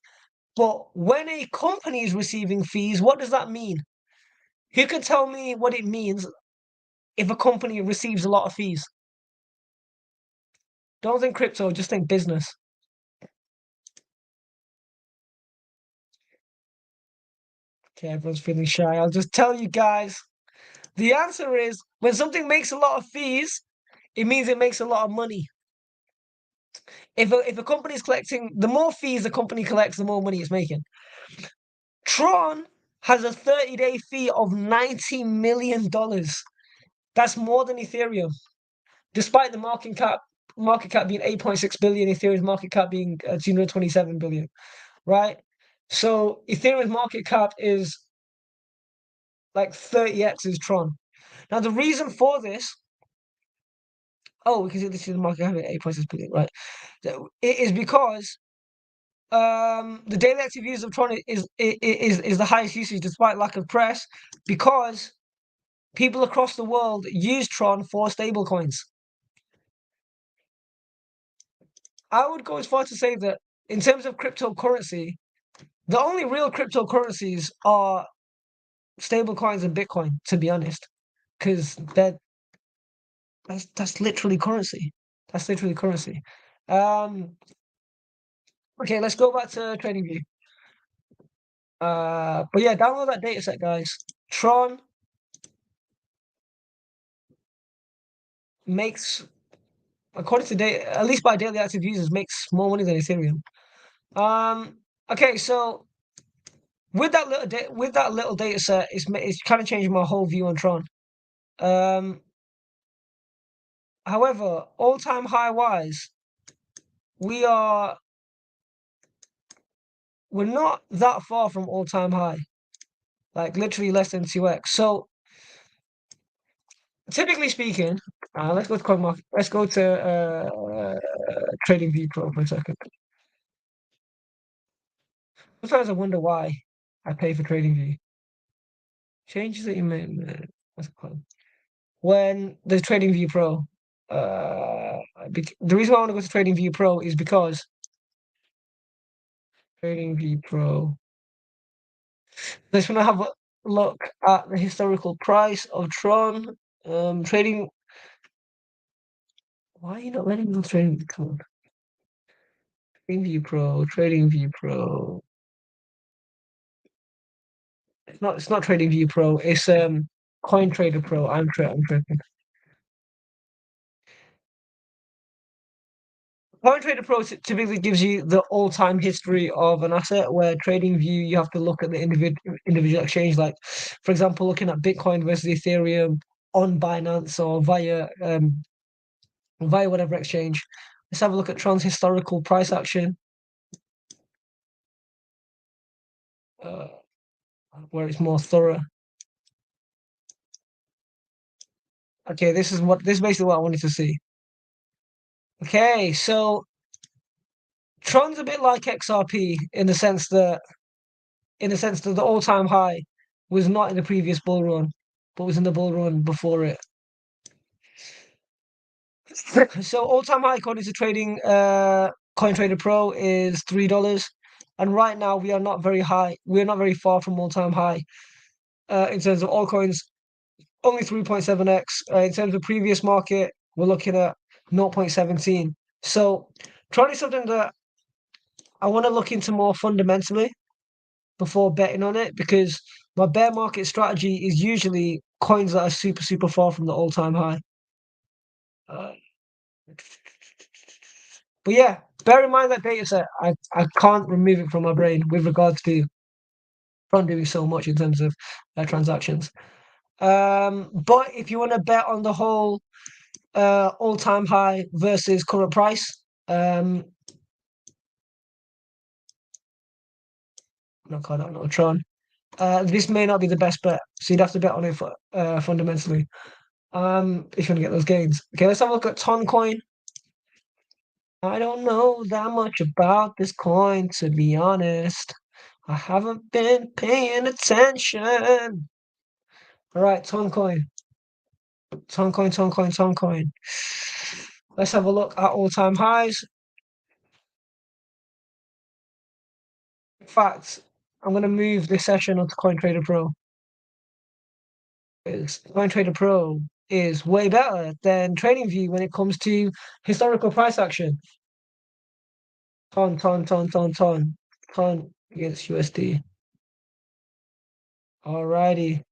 But when a company is receiving fees, what does that mean? Who can tell me what it means if a company receives a lot of fees? Don't think crypto, just think business. Okay, everyone's feeling shy. I'll just tell you guys. The answer is when something makes a lot of fees, it means it makes a lot of money. If a company is collecting, the more fees the company collects, the more money it's making. Tron has a 30-day fee of $90 million. That's more than Ethereum, despite the market cap being 8.6 billion, Ethereum's market cap being 227 billion, right? So Ethereum's market cap is like 30x is Tron. Now the reason for this, oh, because this is the market cap at 8.6 billion, right? It is because the daily active users of Tron is the highest usage despite lack of press because people across the world use Tron for stablecoins. I would go as far to say that in terms of cryptocurrency, the only real cryptocurrencies are stablecoins and Bitcoin, to be honest, because that's literally currency. That's literally currency. Um, okay, let's go back to TradingView. But yeah, download that dataset, guys. Tron makes, according to data, at least by daily active users, makes more money than Ethereum. Okay, so with that little data set, it's kind of changing my whole view on Tron. Um, However, all-time high wise, we are we're not that far from all-time high, like literally less than 2x. So typically speaking, let's go to CoinMarket. Let's go to TradingView Pro for a second. Sometimes I wonder why I pay for TradingView. Changes that you made. What's it called? When the TradingView Pro, the reason why I want to go to TradingView Pro is because TradingView Pro. Just want to have a look at the historical price of Tron. Trading. Why are you not letting me go TradingView Pro? TradingView Pro. TradingView Pro. It's not TradingView Pro. It's CoinTrader Pro. I'm tripping. CoinTrader Pro typically gives you the all-time history of an asset, where TradingView you have to look at the individual exchange. Like, for example, looking at Bitcoin versus Ethereum on Binance or via whatever exchange. Let's have a look at Tron's historical price action, uh, where it's more thorough. Okay, this is basically what I wanted to see. Okay, so Tron's a bit like XRP in the sense that the all-time high was not in the previous bull run, but was in the bull run before it. So all-time high according to trading CoinTrader Pro is $3. And right now we are not very high. We're not very far from all-time high. In terms of altcoins, only 3.7x. In terms of previous market, we're looking at 0.17. So Tron is something that I want to look into more fundamentally before betting on it, because my bear market strategy is usually coins that are super, super far from the all-time high. Uh, but yeah, bear in mind that data set. I can't remove it from my brain with regards to Tron doing so much in terms of transactions. But if you want to bet on the whole all-time high versus current price, no, card out, no Tron. This may not be the best bet, so you'd have to bet on it fundamentally. If you want to get those gains. Okay, let's have a look at Ton Coin. I don't know that much about this coin, to be honest. I haven't been paying attention. All right, Ton Coin. Ton Coin, Ton Coin, Ton Coin. Let's have a look at all-time highs. In fact, I'm going to move this session onto CoinTrader Pro. CoinTrader Pro is way better than TradingView when it comes to historical price action. Ton against USD. Alrighty.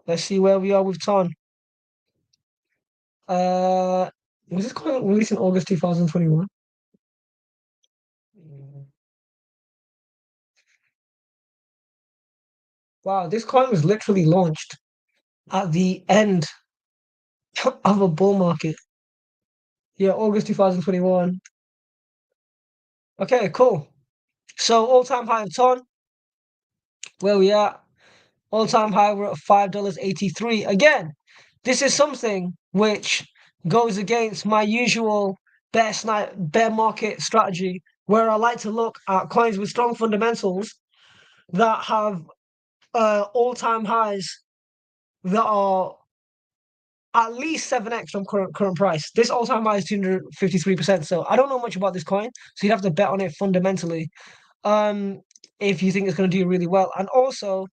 Let's see where we are with Ton. Was this coin released in August 2021? Wow, this coin was literally launched at the end of a bull market. Yeah, August 2021. Okay, cool. So all-time high of Ton. Where we at? All-time high, we're at $5.83. Again, this is something which goes against my usual bear market strategy, where I like to look at coins with strong fundamentals that have all-time highs that are at least 7x from current price. This all-time high is 253%. So I don't know much about this coin, so you'd have to bet on it fundamentally. If you think it's going to do really well. And also,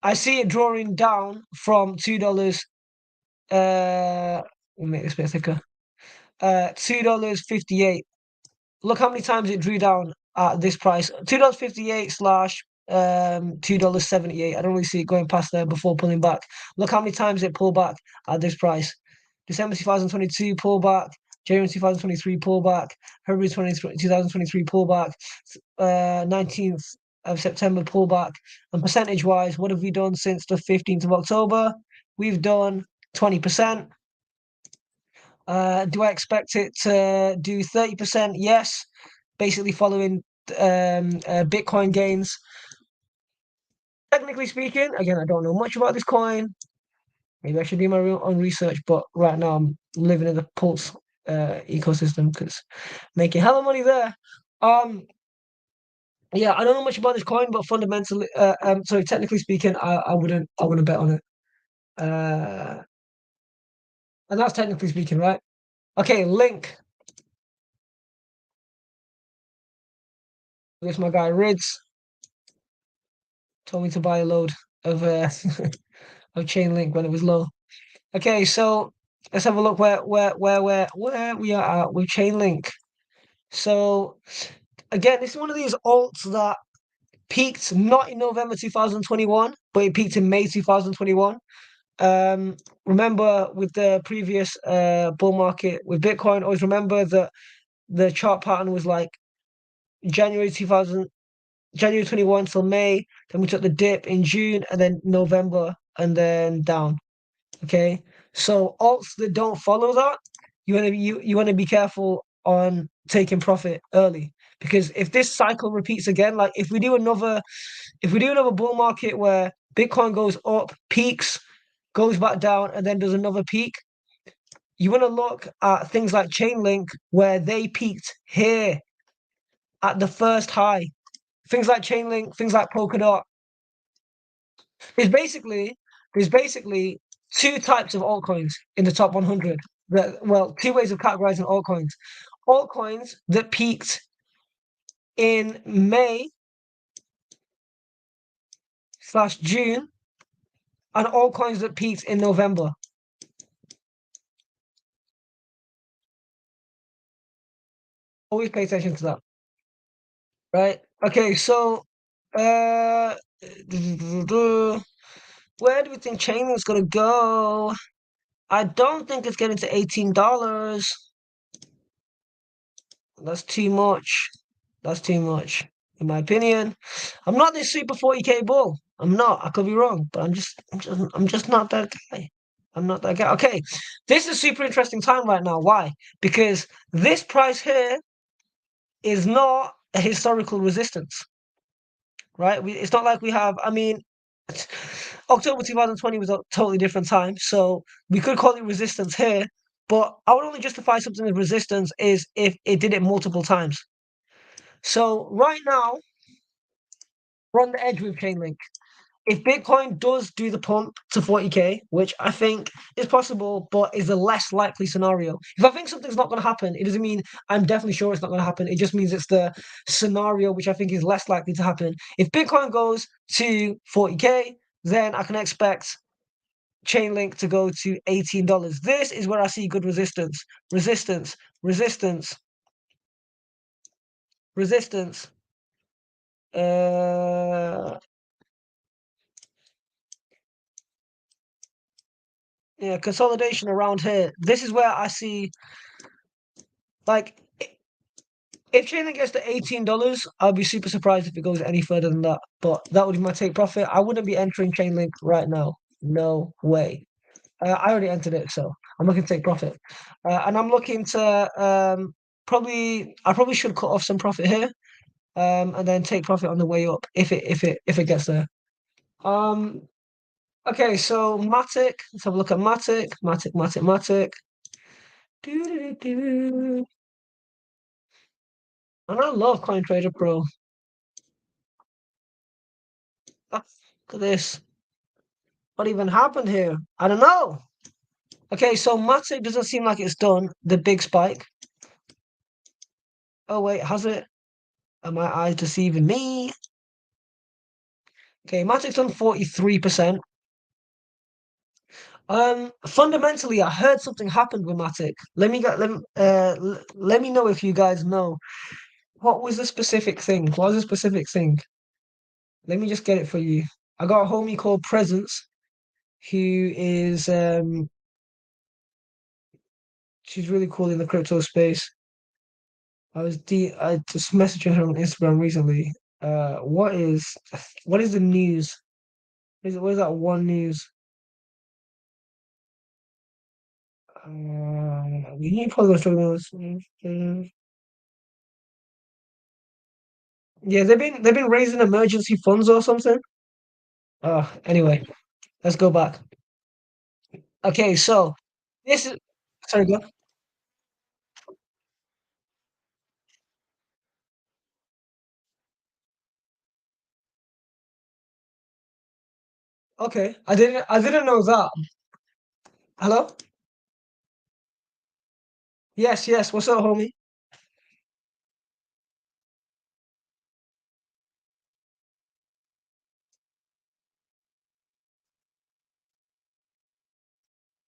I see it drawing down from $2. Let me make this a bit thicker. $2.58. Look how many times it drew down at this price. $2.58 slash $2.78. I don't really see it going past there before pulling back. Look how many times it pulled back at this price. December 2022 pullback, January 2023 pullback, February 2023 pullback, 19th of September pullback. And percentage wise, what have we done since the 15th of October? We've done 20%. Do I expect it to do 30%? Yes. Basically following Bitcoin gains. Technically speaking, again, I don't know much about this coin. Maybe I should do my own research, but right now I'm living in the Pulse ecosystem because making hella money there. Yeah, I don't know much about this coin, but fundamentally, sorry, technically speaking, I wouldn't bet on it. And that's technically speaking, right? Okay, Link. It's my guy Rids. Told me to buy a load of of Chainlink when it was low. Okay, so let's have a look where we are at with Chainlink. So again, this is one of these alts that peaked not in November 2021, but it peaked in May 2021. Remember with the previous bull market with Bitcoin, always remember that the chart pattern was like January 2000, January 21 till May. Then we took the dip in June, and then November, and then down. Okay, so alts that don't follow that, you want to be careful on taking profit early, because if this cycle repeats again, like if we do another bull market where Bitcoin goes up, peaks, goes back down, and then does another peak, you want to look at things like Chainlink where they peaked here at the first high. Things like Chainlink, things like Polkadot. There's basically there's basically two types of altcoins in the top 100. Well, two ways of categorizing altcoins. Altcoins that peaked in May/June, and altcoins that peaked in November. Always pay attention to that, right? Okay, so uh, where do we think Chainlink's gonna go? I don't think it's getting to $18. That's too much. That's too much, in my opinion. I'm not this super 40K bull. I'm not. I could be wrong, but I'm just not that guy. I'm not that guy. Okay, this is a super interesting time right now. Why? Because this price here is not a historical resistance, right? It's not like we have. I mean, October 2020 was a totally different time, so we could call it resistance here. But I would only justify something as resistance is if it did it multiple times. So right now, we're on the edge with Chainlink. If Bitcoin does do the pump to 40K, which I think is possible, but is a less likely scenario. If I think something's not going to happen, it doesn't mean I'm definitely sure it's not going to happen. It just means it's the scenario which I think is less likely to happen. If Bitcoin goes to 40K, then I can expect Chainlink to go to $18. This is where I see good resistance. Resistance, resistance, resistance. Uh, yeah, consolidation around here. This is where I see, like, if Chainlink gets to $18, I'll be super surprised if it goes any further than that. But that would be my take profit. I wouldn't be entering Chainlink right now. No way. I already entered it, so I'm looking to take profit. And I'm looking to I probably should cut off some profit here, and then take profit on the way up if it gets there. Um, okay, so Matic. Let's have a look at Matic. Matic, Matic, Matic. Doo-doo-doo-doo. And I love CoinTrader Pro. Ah, look at this. What even happened here? I don't know. Okay, so Matic doesn't seem like it's done the big spike. Oh wait, has it? Are my eyes deceiving me? Okay, Matic's done 43%. Fundamentally, I heard something happened with Matic. Let me know if you guys know. What was the specific thing? What was the specific thing? Let me just get it for you. I got a homie called Presence, who is she's really cool in the crypto space. I just messaging her on Instagram recently. What is the news? What is that one news? You probably gonna struggle with this. Yeah, they've been raising emergency funds or something. Anyway, let's go back. Okay, so this is sorry, go. Okay, I didn't know that. Hello? Yes, yes. What's up, homie?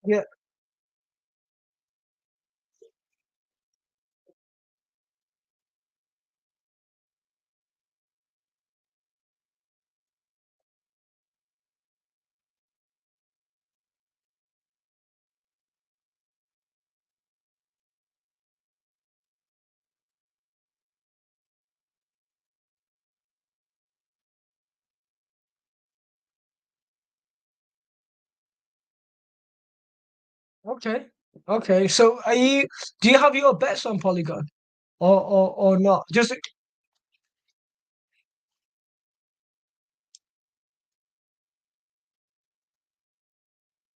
Yeah, Okay. Okay. So do you have your bets on Polygon or not? Just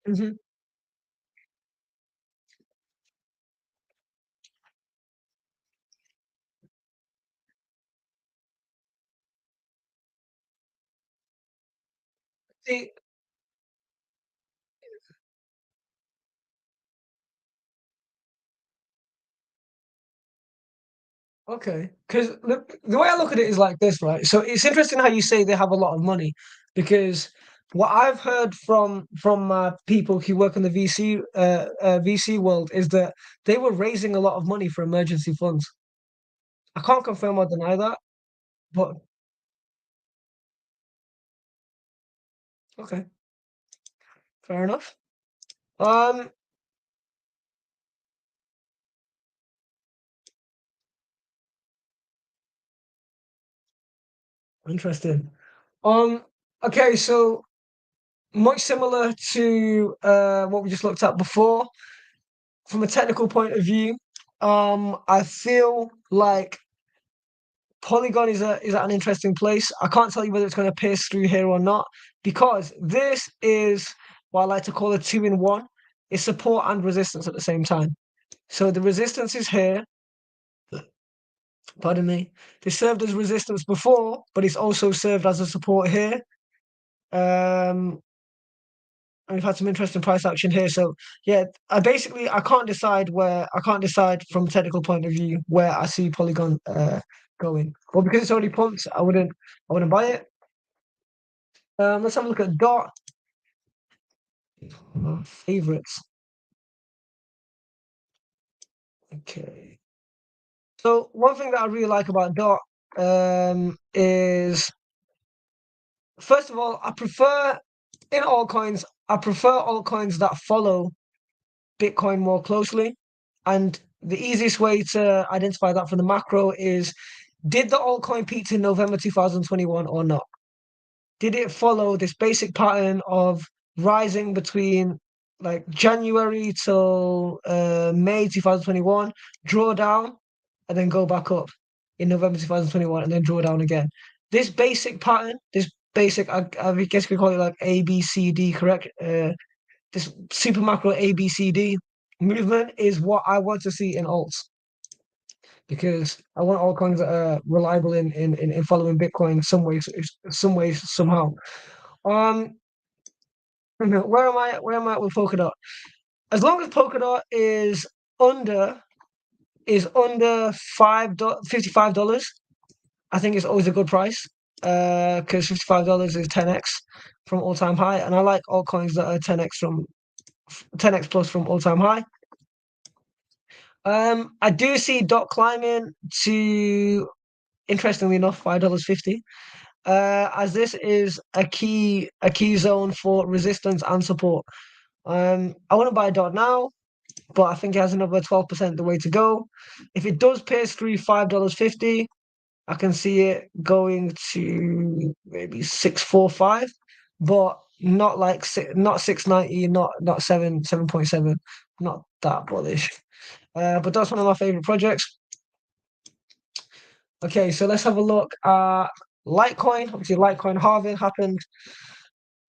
mhm. See, okay. Because the way I look at it is like this, right? So it's interesting how you say they have a lot of money, because what I've heard from people who work in the VC world is that they were raising a lot of money for emergency funds. I can't confirm or deny that, but okay, fair enough. Um, Interesting. Um, okay, so much similar to what we just looked at before, from a technical point of view, I feel like Polygon is at an interesting place. I can't tell you whether it's going to pierce through here or not, because this is what I like to call a two-in-one. It's support and resistance at the same time. So the resistance is here. Pardon me. They served as resistance before, but it's also served as a support here. Um, and we've had some interesting price action here. So yeah, I can't decide from a technical point of view where I see Polygon going. Well, because it's already pumped, I wouldn't buy it. Let's have a look at Dot favorites. Okay. So one thing that I really like about Dot is first of all, I prefer altcoins that follow Bitcoin more closely. And the easiest way to identify that from the macro is, did the altcoin peak in November 2021 or not? Did it follow this basic pattern of rising between like January till May 2021, draw down, and then go back up in November 2021 and then draw down again? This basic pattern, I guess we call it like ABCD, correct? This super macro ABCD movement is what I want to see in alts, because I want altcoins that are reliable in following Bitcoin some ways, somehow. Um, where am I with Polkadot? As long as Polkadot under under $55, I think it's always a good price. Because $55 is 10x from all time high, and I like altcoins that are 10x plus from all time high. I do see Dot climbing to, interestingly enough, $5.50. As this is a key zone for resistance and support. I want to buy Dot now, but I think it has another 12% the way to go. If it does pierce through $5.50, I can see it going to maybe 645, but not 690, not 7.7, not that bullish. But that's one of my favorite projects. Okay, so let's have a look at Litecoin. Obviously, Litecoin halving happened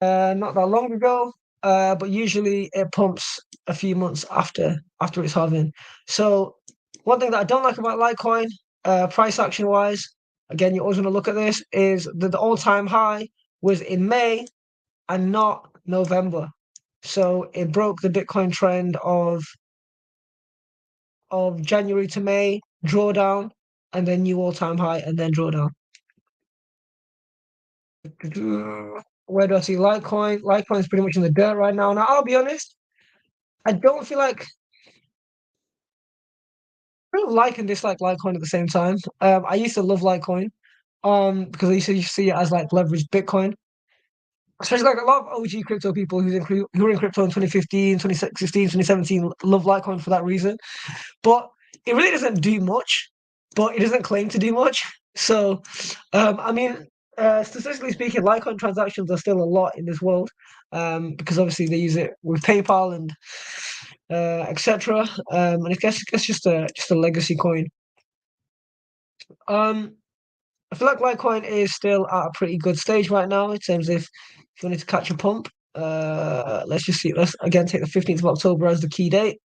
not that long ago, but usually it pumps a few months after it's halving. So one thing that I don't like about Litecoin, price action wise, again, you always want to look at this, is that the all-time high was in May and not November. So it broke the Bitcoin trend of January to May, drawdown, and then new all-time high, and then drawdown. Where do I see Litecoin? Litecoin is pretty much in the dirt right now. Now, I'll be honest, I don't feel like I don't like and dislike Litecoin at the same time. I used to love Litecoin, because I used to see it as like leveraged Bitcoin. Especially like a lot of OG crypto people who were in crypto in 2015, 2016, 2017 love Litecoin for that reason. But it really doesn't do much, but it doesn't claim to do much. So, I mean, statistically speaking, Litecoin transactions are still a lot in this world, because obviously they use it with PayPal, and etc. And I guess just a legacy coin. Um, I feel like Litecoin is still at a pretty good stage right now in terms of if you wanted to catch a pump. Let's just see. Let's again take the 15th of October as the key date.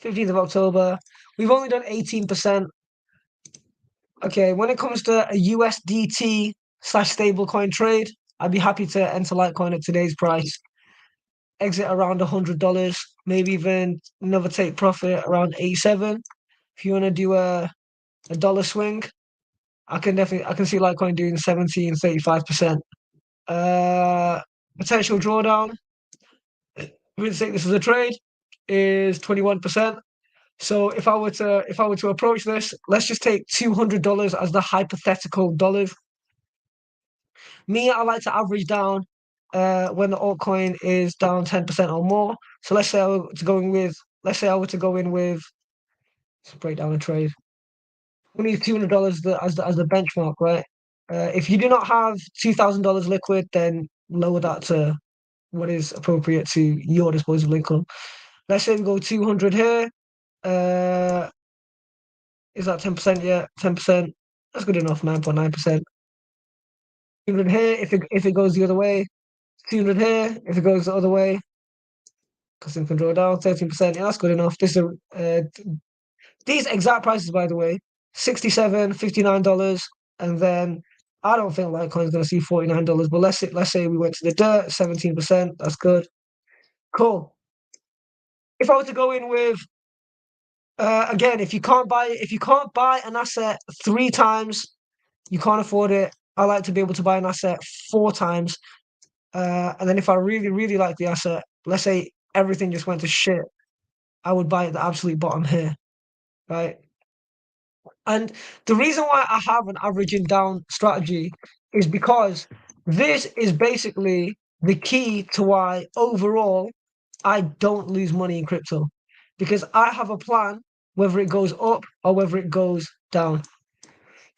15th of October. We've only done 18%. Okay, when it comes to a USDT slash stablecoin trade, I'd be happy to enter Litecoin at today's price. Exit around $100, maybe even another take profit around 87. If you want to do a dollar swing, I can see Litecoin doing 35%. Potential drawdown, we would take this as a trade, is 21%. So if I were to approach this, let's just take $200 as the hypothetical dollars. Me, I like to average down when the altcoin is down 10% or more. So let's say I were to go in with let's say I were to go in with let's break down a trade. We need $200 as the benchmark, right? If you do not have $2,000 liquid, then lower that to what is appropriate to your disposable income. Let's say we go 200 here. Uh, is that 10%? Yeah, 10%. That's good enough. 9.9%. 200 here. If it goes the other way, 200 here. If it goes the other way, custom can draw down 13%. Yeah, that's good enough. These exact prices, by the way, 67, $59, and then I don't think Litecoin is going to see $49. But let's say we went to the dirt, 17%. That's good. Cool. If I were to go in with again, if you can't buy an asset three times, you can't afford it. I like to be able to buy an asset four times. And then if I really, really like the asset, let's say everything just went to shit, I would buy at the absolute bottom here, right? And the reason why I have an averaging down strategy is because this is basically the key to why overall I don't lose money in crypto. Because I have a plan whether it goes up or whether it goes down.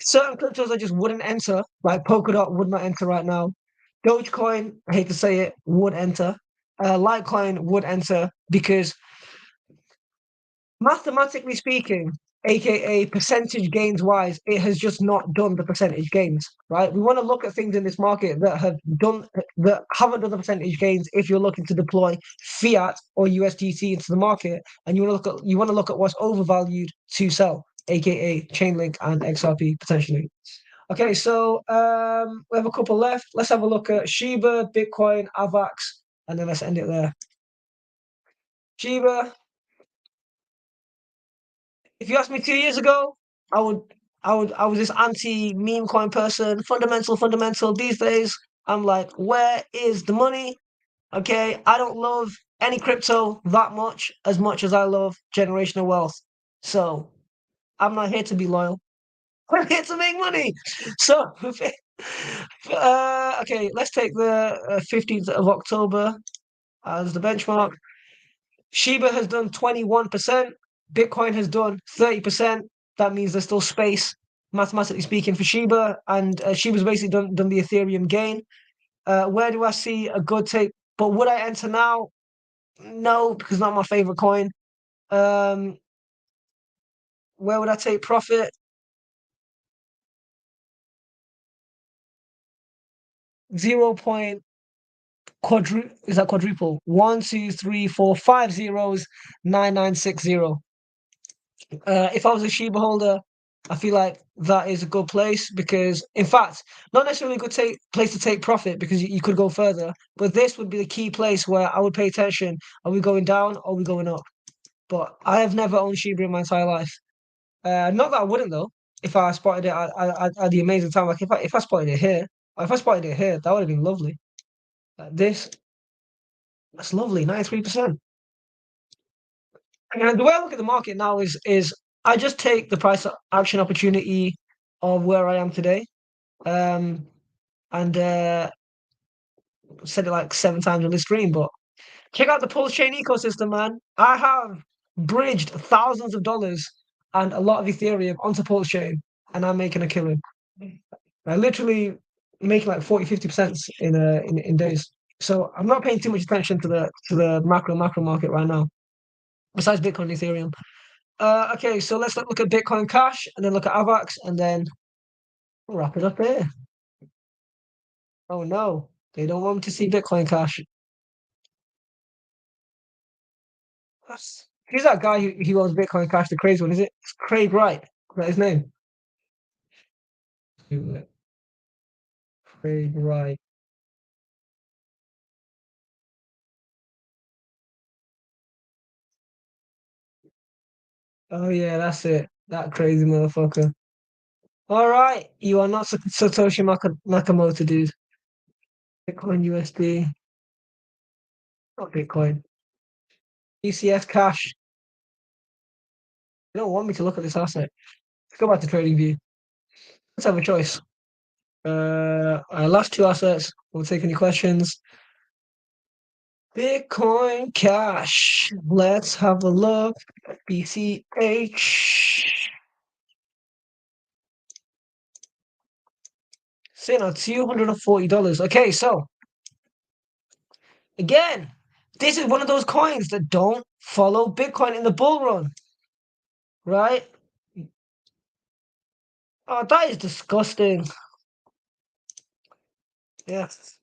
Certain cryptos I just wouldn't enter, like Polkadot would not enter right now. Dogecoin, I hate to say it, would enter. Litecoin would enter because mathematically speaking, aka percentage gains wise, it has just not done the percentage gains, right? We want to look at things in this market that haven't done the percentage gains if you're looking to deploy fiat or USDT into the market, and you want to look at what's overvalued to sell, aka Chainlink and XRP potentially. Okay, so we have a couple left. Let's have a look at Shiba, Bitcoin, AVAX, and then let's end it there. Shiba, if you asked me 2 years ago, I would, I was this anti-meme coin person, fundamental. These days, I'm like, where is the money? Okay, I don't love any crypto that much as I love generational wealth. So I'm not here to be loyal. I'm here to make money. So, okay, let's take the 15th of October as the benchmark. Shiba has done 21%. Bitcoin has done 30%. That means there's still space, mathematically speaking, for Shiba. And Shiba's basically done the Ethereum gain. Where do I see a good take? But would I enter now? No, because not my favorite coin. Um, where would I take profit? 0. Is that quadruple? 1, 2, 3, 4, 5 zeros, 9960. If I was a Shiba holder, I feel like that is a good place because, in fact, not necessarily a good place to take profit because you could go further, but this would be the key place where I would pay attention. Are we going down or are we going up? But I have never owned Shiba in my entire life. Not that I wouldn't though. If I spotted it at the amazing time, like if I spotted it here, or if I spotted it here, that would have been lovely. This, that's lovely, 93%. And the way I look at the market now is I just take the price action opportunity of where I am today. Um, and said it like 7 times on the stream, but check out the Pulse Chain ecosystem, man. I have bridged thousands of dollars and a lot of Ethereum onto Pulse Chain, and I'm making a killing. I literally making like 40-50% in days. So I'm not paying too much attention to the macro market right now. besides Bitcoin and Ethereum. Okay, so let's look at Bitcoin Cash and then look at AVAX and then we'll wrap it up here. Oh no, they don't want me to see Bitcoin Cash. Who's that guy who owns Bitcoin Cash, the crazy one? Is it? It's Craig Wright. Is that his name? Craig Wright. Oh yeah, that's it. That crazy motherfucker. All right, you are not Satoshi Nakamoto, dude. Bitcoin USD, not Bitcoin. ECS Cash. You don't want me to look at this asset. Let's go back to trading view. Let's have a choice. Our last two assets. We'll take any questions. Bitcoin Cash. Let's have a look. BCH. Sitting on $240. Okay, so again, this is one of those coins that don't follow Bitcoin in the bull run, right? Oh, that is disgusting. Yes.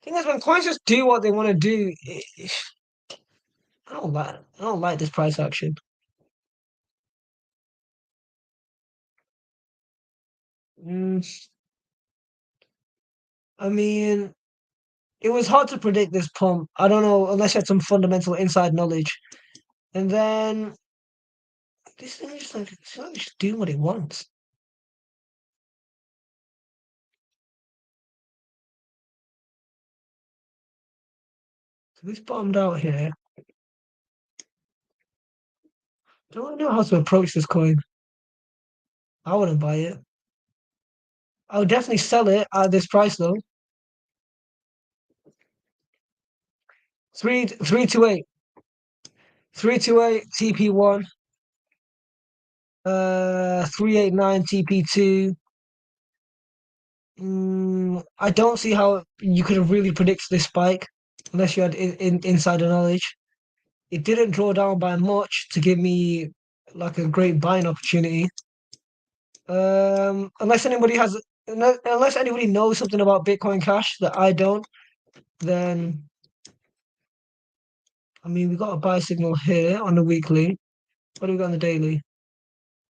Thing is, when coins just do what they want to do, I don't like this price action. Mm, I mean, it was hard to predict this pump. I don't know unless you had some fundamental inside knowledge. And then this thing is just like it's not just doing what it wants. So this bottomed out here. I don't know how to approach this coin. I wouldn't buy it. I would definitely sell it at this price though. 328. 328 TP1. 389 TP2. I don't see how you could have really predicted this spike unless you had insider knowledge. It didn't draw down by much to give me like a great buying opportunity. Unless anybody has, unless anybody knows something about Bitcoin Cash that I don't, then I mean we got a buy signal here on the weekly. What do we got on the daily?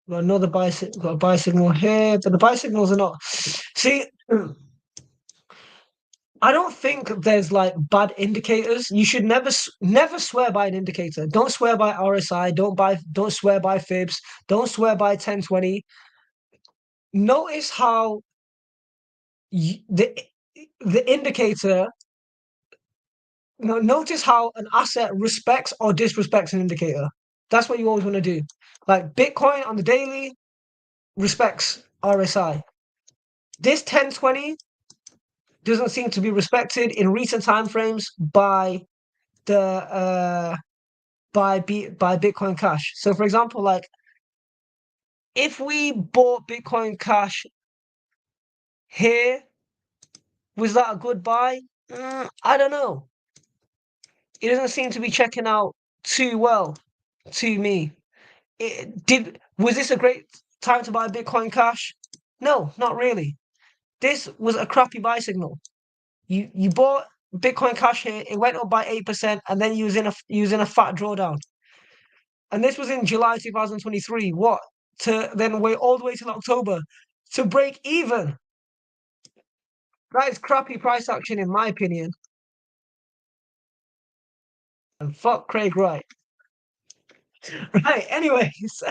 We got another got a buy signal here, but the buy signals are not. See, I don't think there's like bad indicators. You should never swear by an indicator. Don't swear by RSI. Don't swear by fibs. Don't swear by 1020. Notice how the indicator. No, notice how an asset respects or disrespects an indicator. That's what you always want to do. Like Bitcoin on the daily respects RSI. This 1020 doesn't seem to be respected in recent timeframes by the by Bitcoin Cash. So for example, like if we bought Bitcoin Cash here, was that a good buy? I don't know. It doesn't seem to be checking out too well to me. Was this a great time to buy Bitcoin Cash? No, not really. This was a crappy buy signal. You bought Bitcoin Cash here, it went up by 8%, and then you was in a fat drawdown. And this was in July 2023. What? To then wait all the way till October to break even. That is crappy price action, in my opinion. And fuck Craig Wright. Right, anyways.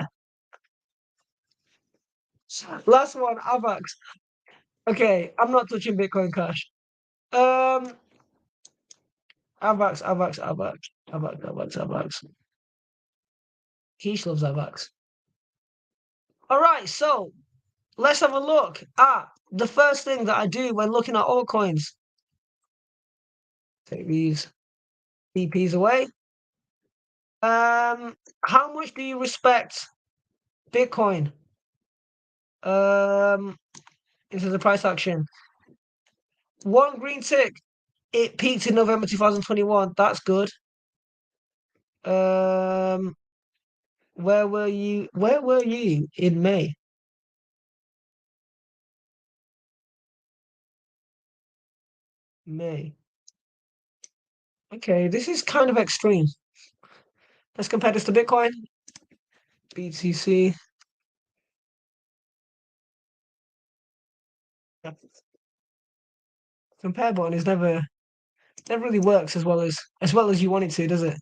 Last one, AVAX. Okay, I'm not touching Bitcoin Cash. Um, AVAX. Keish loves AVAX. All right, so let's have a look at the first thing that I do when looking at altcoins. Take these BPs away. How much do you respect Bitcoin? Into the price action. One green tick. It peaked in November 2021. That's good. Um, where were you? Where were you in May? May. Okay, this is kind of extreme. Let's compare this to Bitcoin. BTC. Yeah. Compare button is never really works as well as you want it to, does it?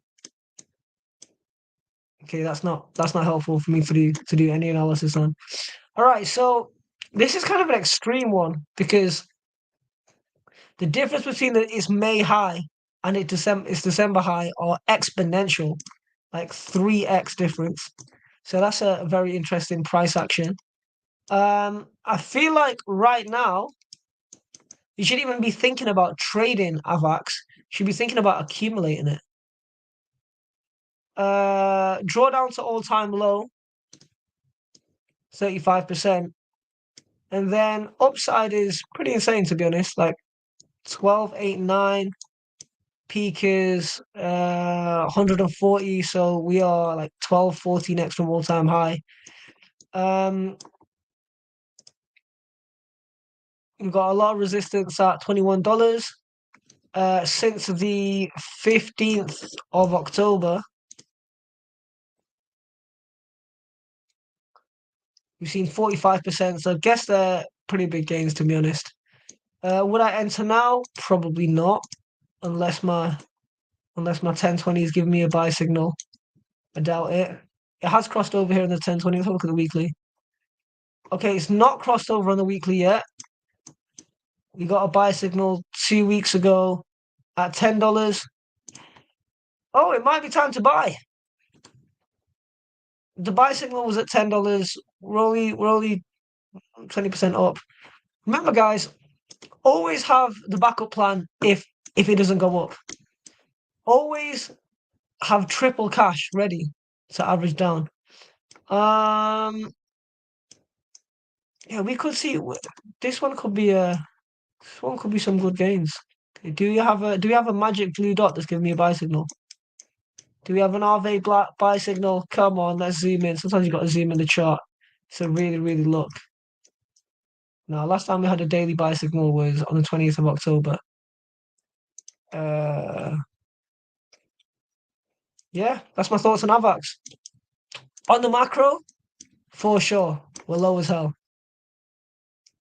Okay, that's not helpful for me to do any analysis on. All right, so this is kind of an extreme one because the difference between its May high and its December high are exponential, like 3x difference. So that's a very interesting price action. I feel like right now you shouldn't even be thinking about trading AVAX. You should be thinking about accumulating it. Drawdown to all-time low, 35%. And then upside is pretty insane to be honest. Like 12.89, peak is 140, so we are like 12.40 next from all-time high. Um, we've got a lot of resistance at $21. Since the 15th of October, we've seen 45%, so I guess they're pretty big gains to be honest. Would I enter now? Probably not, unless my 1020 is giving me a buy signal. I doubt it. It has crossed over here in the 1020. Let's have a look at the weekly. Okay, it's not crossed over on the weekly yet. We got a buy signal 2 weeks ago at $10. Oh, it might be time to buy. The buy signal was at $10. We're only 20% up. Remember, guys, always have the backup plan if it doesn't go up. Always have triple cash ready to average down. Um, yeah, we could see this one could be some good gains. Okay, do we have a magic blue dot that's giving me a buy signal? Do we have an RV black buy signal? Come on, let's zoom in. Sometimes you got to zoom in the chart. So really, really look. Now, last time we had a daily buy signal was on the 20th of October. Uh, yeah, that's my thoughts on AVAX. On the macro, for sure, we're low as hell.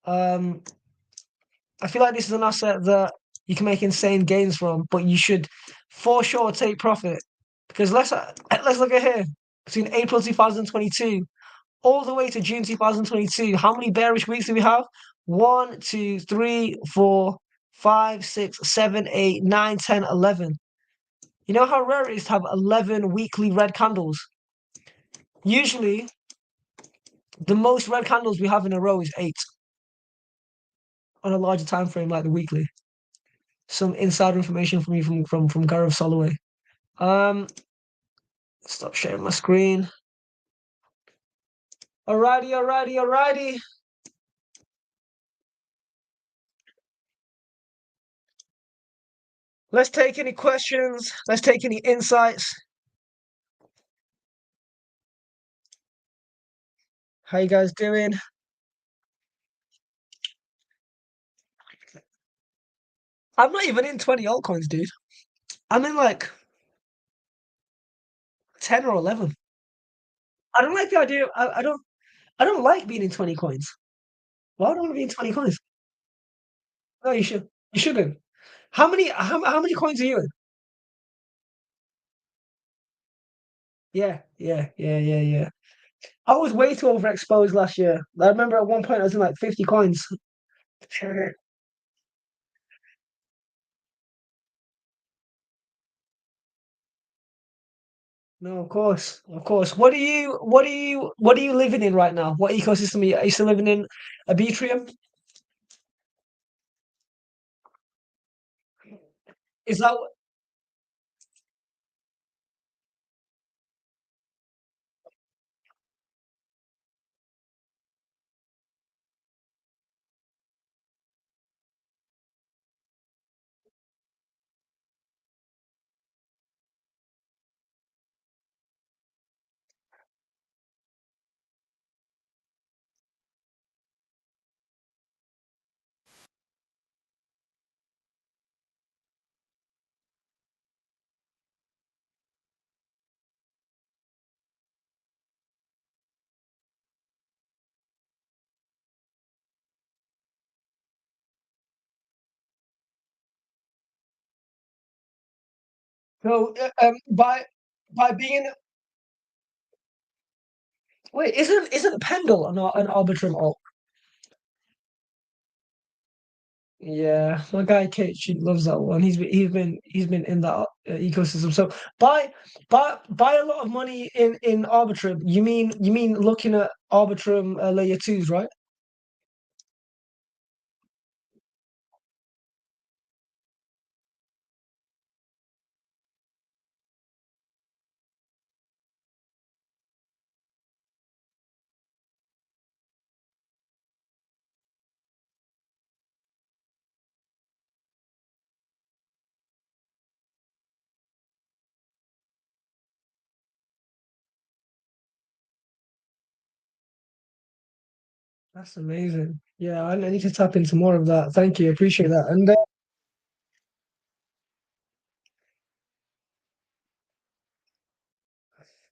Um, I feel like this is an asset that you can make insane gains from, but you should for sure take profit. Because let's look at here. Between April 2022 all the way to June 2022, how many bearish weeks do we have? 1, 2, 3, 4, 5, 6, 7, 8, 9, 10, 11. You know how rare it is to have 11 weekly red candles? Usually, the most red candles we have in a row is 8 on a larger time frame like the weekly. Some insider information from you from Gareth Soloway. Stop sharing my screen. Alrighty. Let's take any questions. Let's take any insights. How you guys doing? I'm not even in 20 altcoins, dude. I'm in like 10 or 11. I don't like the idea. I don't like being in 20 coins. Why would I want to be in 20 coins? No, you should. You shouldn't. How many coins are you in? Yeah. I was way too overexposed last year. I remember at one point I was in like 50 coins. No, of course. What are you living in right now? What ecosystem are you still living in? Arbitrium? Is that So by being wait, isn't Pendle an Arbitrum alt? Yeah, my guy Kitch, he loves that one. He's been in that ecosystem. So buy a lot of money in Arbitrum. You mean looking at Arbitrum layer twos, right? That's amazing. Yeah, I need to tap into more of that. Thank you, appreciate that. And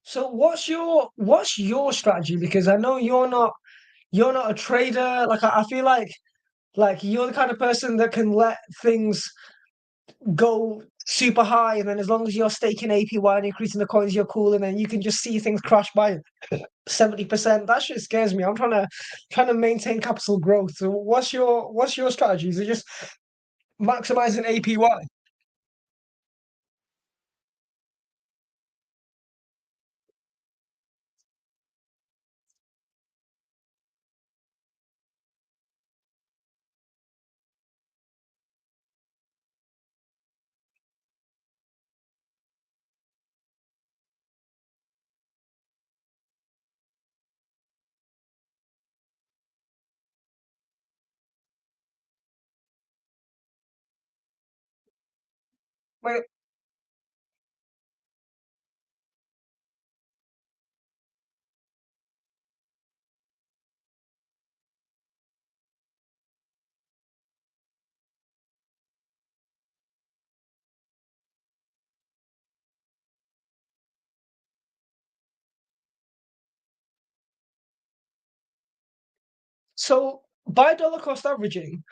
so, what's your strategy? Because I know you're not a trader. Like I feel like you're the kind of person that can let things go super high, and then as long as you're staking APY and increasing the coins, you're cool, and then you can just see things crash by 70%. That shit scares me. I'm trying to maintain capital growth. So what's your strategy? Is it just maximizing APY? Wait, so by dollar cost averaging,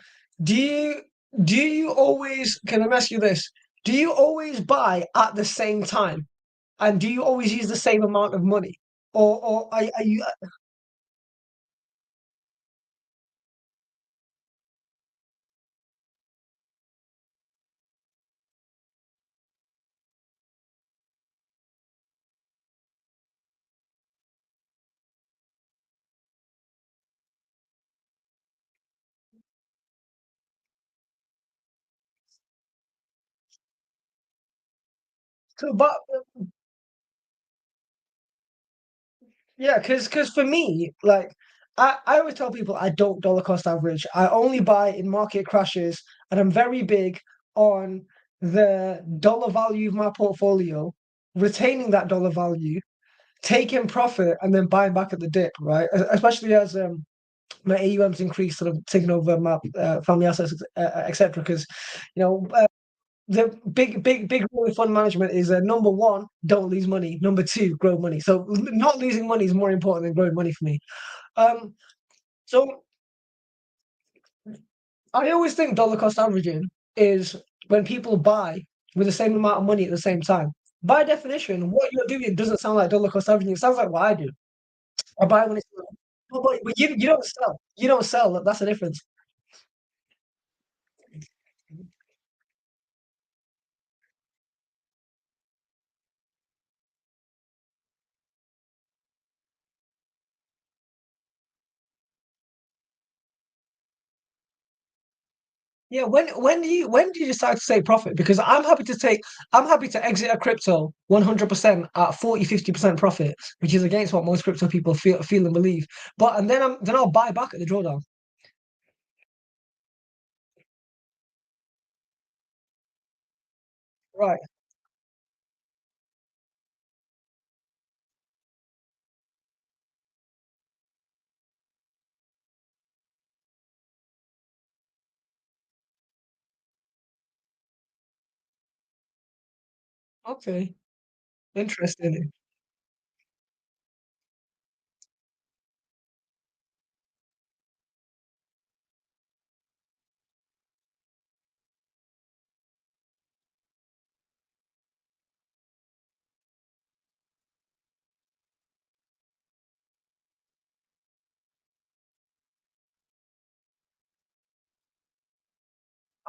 do you do you always, can I ask you this? Do you always buy at the same time? And do you always use the same amount of money? Or are you so but yeah, because for me, like I always tell people I don't dollar cost average. I only buy in market crashes, and I'm very big on the dollar value of my portfolio, retaining that dollar value, taking profit, and then buying back at the dip, right? Especially as my AUM's increased, sort of taking over my family assets, etc. Because you know the big rule in fund management is number one, don't lose money. Number two, grow money. So not losing money is more important than growing money for me. Um, so I always think dollar cost averaging is when people buy with the same amount of money at the same time. By definition, what you're doing doesn't sound like dollar cost averaging. It sounds like what I do. I buy when it's but you don't sell. You don't sell. That's the difference. Yeah, when do you decide to take profit? Because I'm happy to exit a crypto 100% at 40-50% profit, which is against what most crypto people feel and believe. But and then I'll buy back at the drawdown. Right. Okay. Interesting.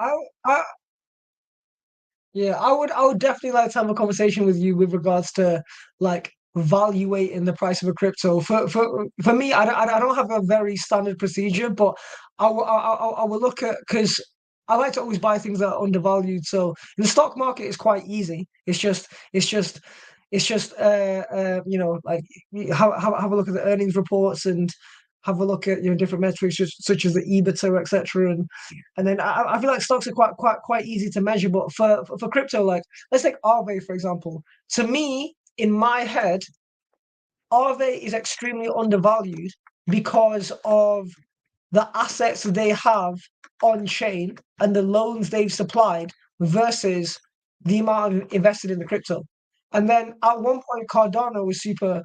I, I, yeah, I would definitely like to have a conversation with you with regards to like valuating the price of a crypto. For me, I don't have a very standard procedure, but I will look at because I like to always buy things that are undervalued. So in the stock market, it's quite easy. It's just like have a look at the earnings reports and have a look at different metrics such as the EBITDA, etc. And then I feel like stocks are quite easy to measure, but for crypto, like let's take Aave for example. To me, in my head, Aave is extremely undervalued because of the assets they have on chain and the loans they've supplied versus the amount invested in the crypto. And then at one point, Cardano was super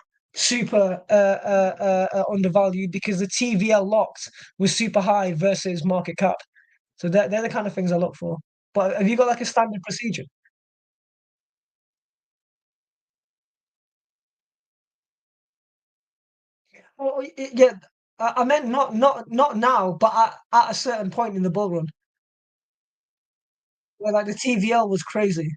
undervalued because the TVL locked was super high versus market cap. So they're the kind of things I look for. But have you got like a standard procedure? Oh, yeah. I meant not now, but at a certain point in the bull run, where like the TVL was crazy.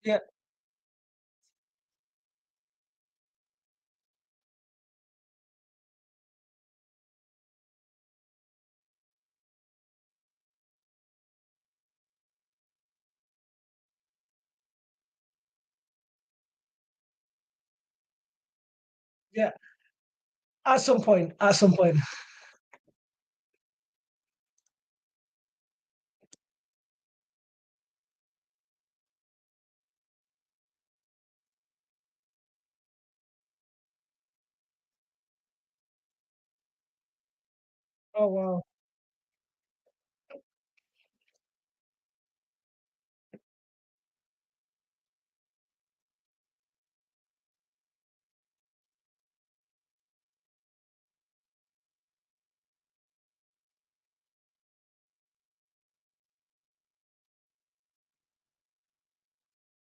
Yeah, yeah. At some point, at some point. Oh wow.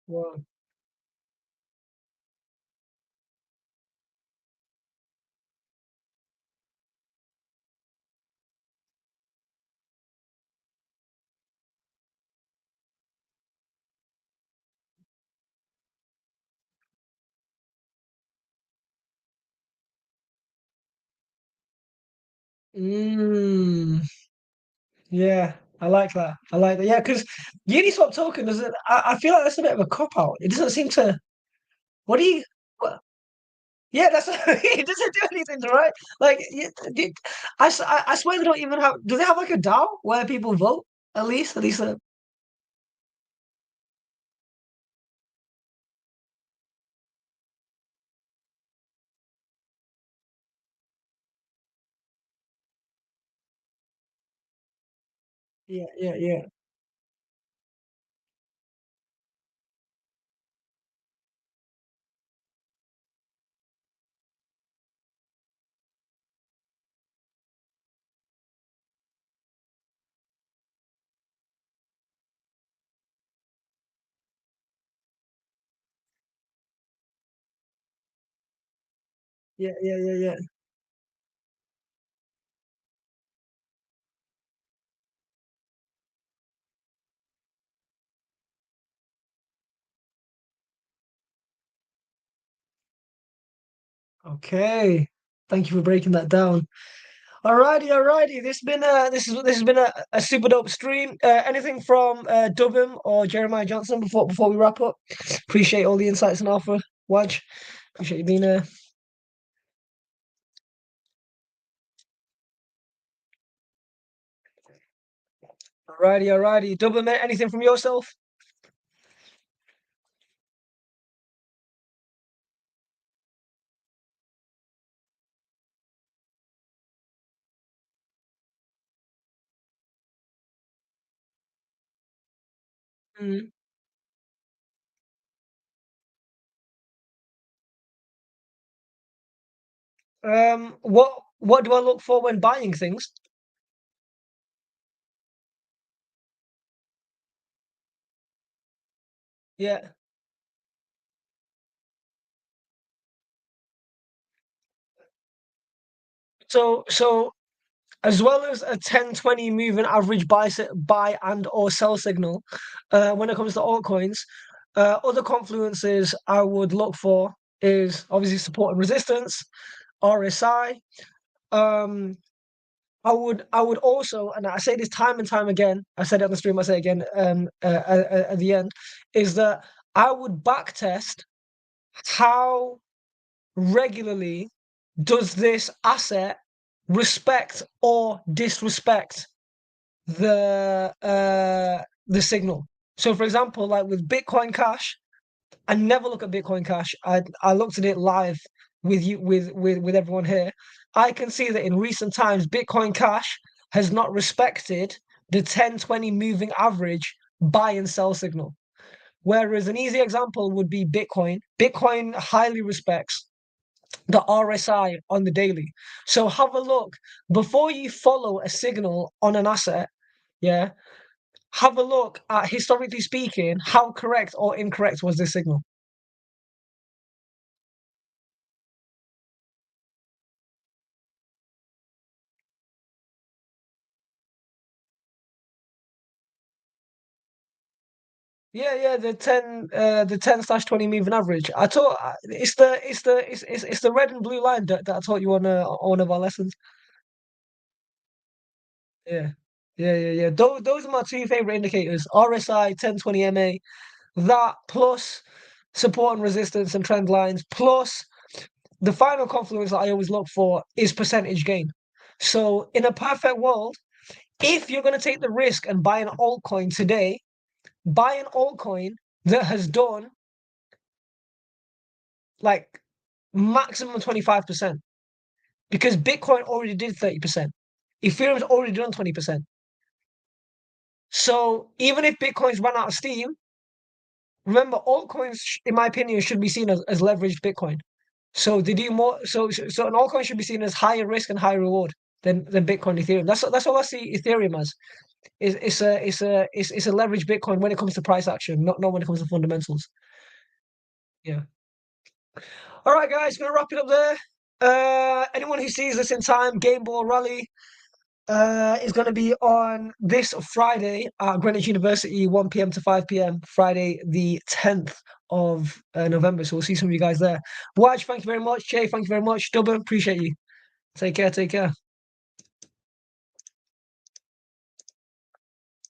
Wow. Mm, yeah, I like that. I like that. Yeah, because Uniswap token doesn't. I feel like that's a bit of a cop out. It doesn't seem to. What do you? What, yeah, that's it. Doesn't do anything, right? Like, I swear they don't even have. Do they have like a DAO where people vote? At least. Yeah. Yeah. Okay. Thank you for breaking that down. Alrighty. This has been a super dope stream. Anything from Dubham or Jeremiah Johnson before we wrap up? Appreciate all the insights and offer. Watch. Appreciate you being here. Alrighty, alrighty. Double mate, anything from yourself? Mm. What do I look for when buying things? Yeah. So as well as a 10-20 moving average buy and or sell signal, when it comes to altcoins, other confluences I would look for is obviously support and resistance, RSI. Um, I would also, and I say this time and time again, I said it on the stream, I say it again at the end, is that I would back test how regularly does this asset respect or disrespect the signal. So for example, like with Bitcoin Cash, I never look at Bitcoin Cash. I looked at it live with you with everyone here. I can see that in recent times, Bitcoin Cash has not respected the 10-20 moving average buy and sell signal. Whereas an easy example would be Bitcoin. Bitcoin highly respects the RSI on the daily. So have a look before you follow a signal on an asset. Yeah, have a look at historically speaking, how correct or incorrect was this signal. Yeah, yeah, the 10/20 moving average. I taught it's the red and blue line that I taught you on one of our lessons. Yeah, yeah. Those are my two favorite indicators: RSI 10-20 MA. That plus support and resistance and trend lines, plus the final confluence that I always look for is percentage gain. So in a perfect world, if you're going to take the risk and buy an altcoin today, buy an altcoin that has done like maximum 25% because Bitcoin already did 30%. Ethereum's already done 20%. So even if Bitcoin's run out of steam, remember altcoins, in my opinion, should be seen as leveraged Bitcoin. So they do more. So an altcoin should be seen as higher risk and higher reward than Bitcoin Ethereum. That's all I see Ethereum as. It's a leveraged Bitcoin when it comes to price action, not when it comes to fundamentals. Yeah. All right, guys, gonna wrap it up there. Anyone who sees this in time, Game Ball Rally is going to be on this Friday at Greenwich University, 1 p.m. to 5 p.m. Friday, the 10th of November. So we'll see some of you guys there. Watch, thank you very much. Jay, thank you very much. Dublin, appreciate you. Take care. Take care.